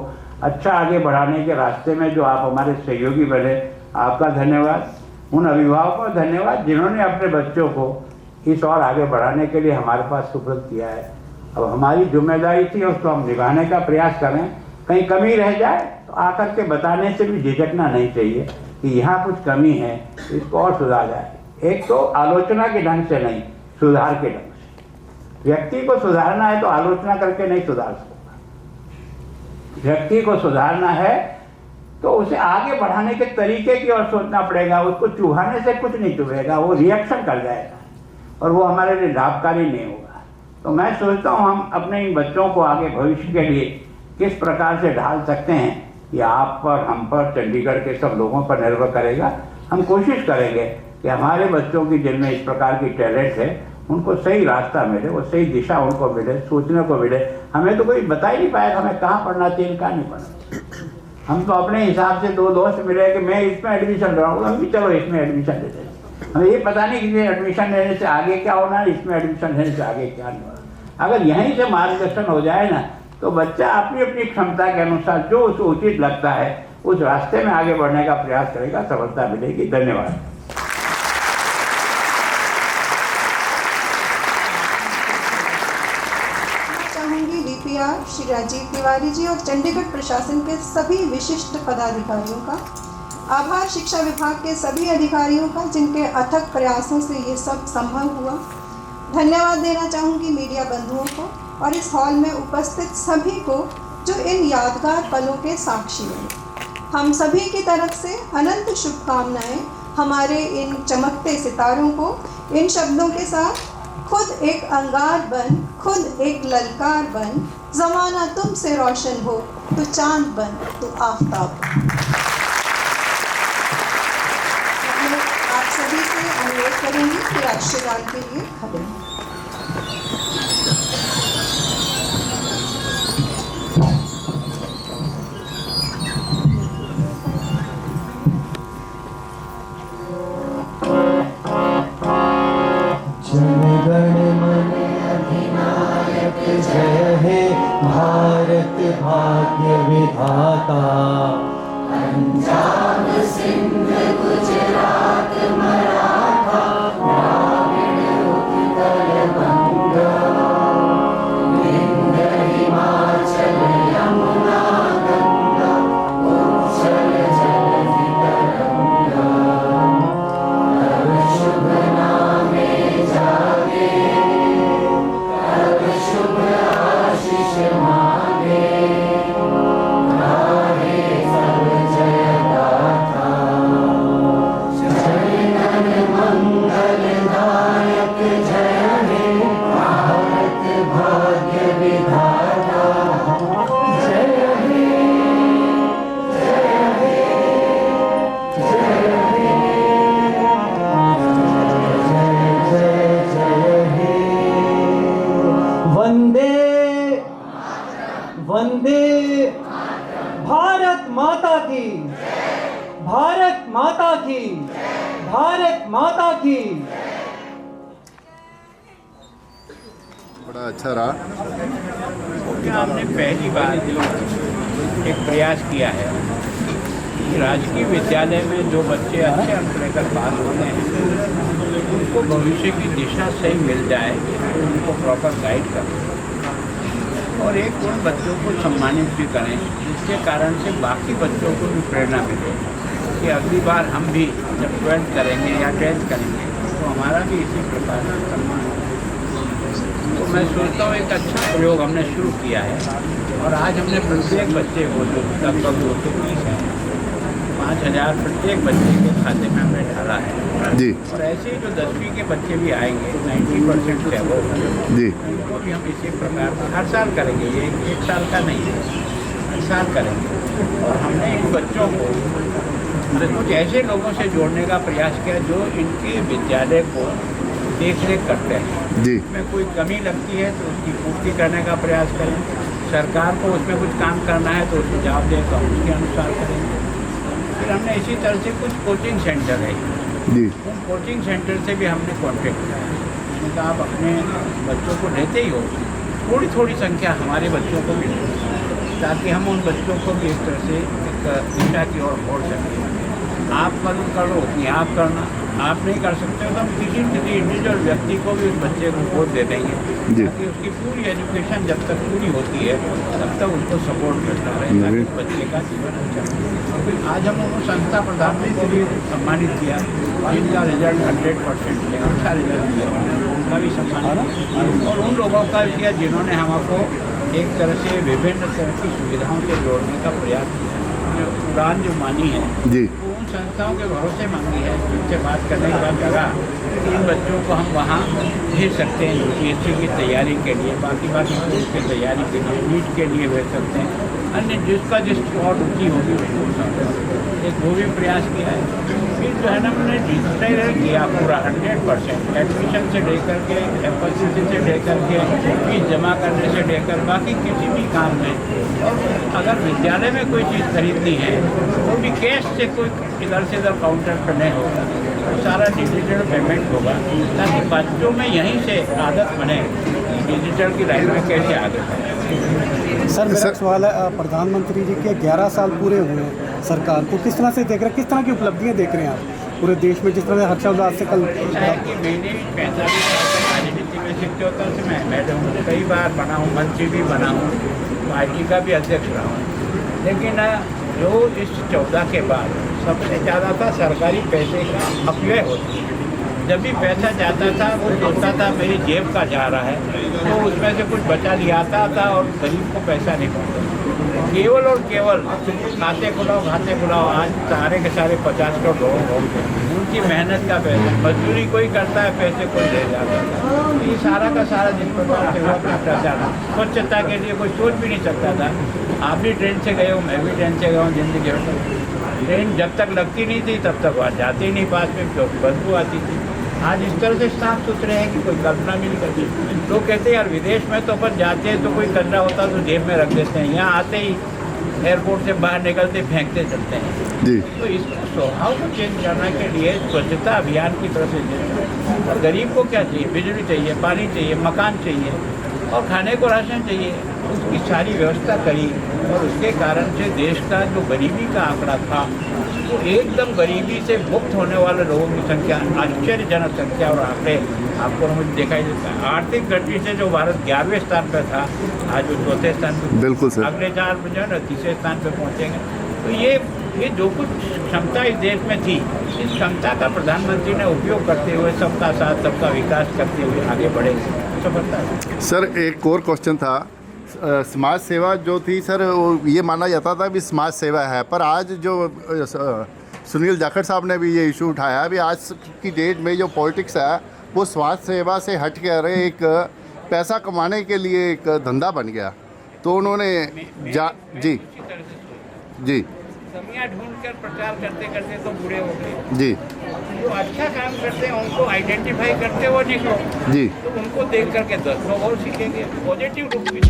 अच्छा आगे बढ़ाने के रास्ते में जो आप हमारे सहयोगी बने, आपका धन्यवाद। उन अभिभावकों का धन्यवाद जिन्होंने अपने बच्चों को इस और आगे बढ़ाने के लिए हमारे पास सुपुर्द किया है। अब हमारी जिम्मेदारी थी उसको हम निभाने का प्रयास करें। कहीं कमी रह जाए तो आकर के बताने से भी झिझकना नहीं चाहिए कि यहाँ कुछ कमी है, इसको और सुधार जाए। एक तो आलोचना के ढंग से नहीं, सुधार के ढंग से। व्यक्ति को सुधारना है तो आलोचना करके नहीं सुधार सकता। व्यक्ति को सुधारना है तो उसे आगे बढ़ाने के तरीके की ओर सोचना पड़ेगा। उसको चुभाने से कुछ नहीं चुभेगा, वो रिएक्शन कर जाएगा और वो हमारे लिए लाभकारी नहीं होगा। तो मैं सोचता हूँ हम अपने इन बच्चों को आगे भविष्य के लिए किस प्रकार से ढाल सकते हैं, ये आप पर, हम पर, चंडीगढ़ के सब लोगों पर निर्भर करेगा। हम कोशिश करेंगे कि हमारे बच्चों की जिनमें इस प्रकार की टैलेंट है उनको सही रास्ता मिले, वो सही दिशा उनको मिले, सोचने को मिले। हमें तो कोई बता ही नहीं पाएगा हमें कहाँ पढ़ना चाहिए, कहाँ नहीं पढ़ना चाहिए। हम तो अपने हिसाब से 2 दोस्त मिले कि मैं इसमें एडमिशन कराऊंगा, हम भी चलो इसमें एडमिशन ले लें। हमें ये पता नहीं कि एडमिशन लेने से आगे क्या होना है, इसमें एडमिशन लेने से आगे क्या नहीं होना। अगर यहीं से मार्गदर्शन हो जाए ना, तो बच्चा अपनी अपनी क्षमता के अनुसार जो उसे उचित लगता है उस रास्ते में आगे बढ़ने का प्रयास करेगा, सफलता मिलेगी। धन्यवाद। चाहूंगी डीपीआर श्री राजीव तिवारी जी और चंडीगढ़ प्रशासन के सभी विशिष्ट पदाधिकारियों का आभार, शिक्षा विभाग के सभी अधिकारियों का जिनके अथक प्रयासों से ये सब संभव हुआ। धन्यवाद देना चाहूँगी मीडिया बंधुओं को और इस हॉल में उपस्थित सभी को जो इन यादगार पलों के साक्षी बने। हम सभी की तरफ से अनंत शुभकामनाएं हमारे इन चमकते सितारों को इन शब्दों के साथ। खुद एक अंगार बन, खुद एक ललकार बन, ज़माना तुमसे रोशन हो, तो चांद बन, तो आफताब। मैं आप सभी से अनुरोध करूंगी कि राष्ट्रगान के लिए खड़े हों। जनगण मन अधिनायक जय हे भारत भाग्य विधाता। पंजाब सिंध गुजरात मराठा द्राविड़ उत्कल बंगा, विंध्य हिमाचल यमुना गंगा, उच्छल जलधि तरंगा। तब शुभ नामे जागे, तब शुभ आशीष मांगे, गाहे सब जय गाथा। जय बड़ा अच्छा रहा। क्या हमने पहली बार एक प्रयास किया है कि राजकीय विद्यालय में जो बच्चे अच्छे अंक लेकर पास होते हैं उनको भविष्य की दिशा सही मिल जाए, उनको प्रॉपर गाइड करें और एक उन बच्चों को सम्मानित भी करें जिसके कारण से बाकी बच्चों को भी प्रेरणा मिले कि अगली बार हम भी जब 12th करेंगे या 10th करेंगे तो हमारा भी इसी प्रकार से सम्मान हो। तो मैं सोचता हूँ एक अच्छा प्रयोग हमने शुरू किया है और आज हमने प्रत्येक बच्चे को जो लगभग 230 है 5,000 प्रत्येक बच्चे के खाते में हमने डाला है जी और ऐसे ही जो 10वीं के बच्चे भी आएंगे 90% से अबव जी उनको भी हम इसी प्रकार से हर साल करेंगे। ये एक साल का नहीं है, हर साल करेंगे और हमने इन बच्चों को कुछ ऐसे लोगों से जोड़ने का प्रयास किया जो इनके विद्यालय को देख रेख करते हैं। जी उसमें कोई कमी लगती है तो उसकी पूर्ति करने का प्रयास करें, सरकार को उसमें कुछ काम करना है तो सुझाव दें तो हम उसके अनुसार करेंगे। फिर हमने इसी तरह से कुछ कोचिंग सेंटर है, जी उन कोचिंग सेंटर से भी हमने कॉन्टेक्ट किया है। मैंने कहा आप अपने बच्चों को लेते ही हो, थोड़ी थोड़ी संख्या हमारे बच्चों को भी लें ताकि हम उन बच्चों को भी एक तरह से एक दिशा की ओर मोड़ सकें। आप मदद करो उतनी आप करना, आप नहीं कर सकते तो हम किसी इंडिविजुअल व्यक्ति को भी उस बच्चे को गोद दे देंगे ताकि उसकी पूरी एजुकेशन जब तक पूरी होती है तब तक उसको सपोर्ट करता रहे ताकि उस बच्चे का जीवन अच्छा हो। आज हम उनको संस्था प्रधानमंत्री को भी सम्मानित किया जिनका रिजल्ट 100% है, अच्छा रिजल्ट दिया उनका भी सम्मान और उन लोगों का भी किया जिन्होंने हमको एक तरह से विभिन्न तरह की सुविधाओं से जोड़ने का प्रयास किया। उड़ान जो मानी है जी उन संस्थाओं के भरोसे मांगी है जिनसे बात करने के बाद लगा कि इन बच्चों को हम वहाँ भेज सकते हैं यूपीएससी की तैयारी के लिए, बाकी कोर्स की तैयारी के लिए, नीट के लिए भेज सकते हैं, अन्य जिसका जिस और रुचि होगी एक वो भी प्रयास किया है। फिर जो है ना हमने डिजिटल किया पूरा 100% एडमिशन से लेकर के एफएससी से लेकर के फीस जमा करने से लेकर बाकी किसी भी काम में। और अगर विद्यालय में कोई चीज़ खरीदनी है वो भी कैश से कोई इधर से इधर काउंटर पर नहीं होगा, तो सारा डिजिटल पेमेंट होगा ताकि बच्चों में यहीं से आदत बने डिजिटल की लाइन में कैसे आगे बढ़े। सर मेरा सवाल है, प्रधानमंत्री जी के 11 साल पूरे हुए हैं सरकार को, किस तरह से देख रहे हैं, किस तरह की उपलब्धियां देख रहे हैं आप पूरे देश में, जिस तरह से हर्षोल्लास से कल है कि मैंने 45 साल से राजनीति में 77 से मैं बैठा हूँ, कई बार बना हूँ, मंत्री भी बना हूँ, पार्टी का भी अध्यक्ष रहा हूँ, लेकिन जो इस 14 के बाद सबसे ज़्यादा था सरकारी पैसे का अपव्यय होती है। जब भी पैसा जाता था वो सोचता था मेरी जेब का जा रहा है तो उसमें से कुछ बचा लिया था और गरीब को पैसा नहीं पहुँचता। केवल और केवल खाते खुलाओ आज सारे के सारे 50 करोड़ लोग उनकी मेहनत का पैसा, मजदूरी कोई करता है पैसे कोई ले जाता है। ये सारा का सारा जिस प्रकार से हुआ भ्रष्टाचार, स्वच्छता के लिए कोई सोच भी नहीं सकता था। आप भी ट्रेन से गए हो, मैं भी ट्रेन से गया हूँ जिंदगी भर। ट्रेन जब तक लगती नहीं थी तब तक वहाँ जाते ही नहीं, पास में क्योंकि बदबू आती थी। आज इस तरह से साफ सुथरे हैं कि कोई कल्पना भी नहीं करती। लोग कहते हैं यार विदेश में तो अपन जाते हैं तो कोई कचरा होता तो जेब में रख देते हैं, यहाँ आते ही एयरपोर्ट से बाहर निकलते फेंकते चलते हैं। जी तो इसको स्वभाव को चेंज करने के लिए स्वच्छता अभियान की तरफ से और गरीब को क्या चाहिए, बिजली चाहिए, पानी चाहिए, मकान चाहिए और खाने को राशन चाहिए, उसकी सारी व्यवस्था करी और उसके कारण से देश का जो गरीबी का आंकड़ा था तो एकदम गरीबी से मुक्त होने वाले लोगों की संख्या आश्चर्यजनक संख्या और आंकड़े आपको मुझे दिखाई देता है। आर्थिक दृष्टि से जो भारत 11वें स्थान पर था आज वो 4थे स्थान पर, बिल्कुल सर, अगले 4 में जो है ना 3रे स्थान पर पहुँचेंगे। तो ये जो कुछ क्षमता इस देश में थी, इस क्षमता का प्रधानमंत्री ने उपयोग करते हुए सबका साथ सबका विकास करते हुए आगे बढ़े सफलता। सर एक और क्वेश्चन था, समाज सेवा जो थी सर वो ये माना जाता था भी समाज सेवा है, पर आज जो सुनील जाखड़ साहब ने भी ये इशू उठाया है भी आज की डेट में जो पॉलिटिक्स है वो समाज सेवा से हट कर एक पैसा कमाने के लिए एक धंधा बन गया। तो उन्होंने जी जी कमियां ढूंढकर प्रचार करते करते तो बूढ़े हो गए। जी जो अच्छा काम करते हैं उनको आइडेंटिफाई करते हुए निकलो जी तो उनको देख करके 10 लोग और सीखेंगे पॉजिटिव रूप में।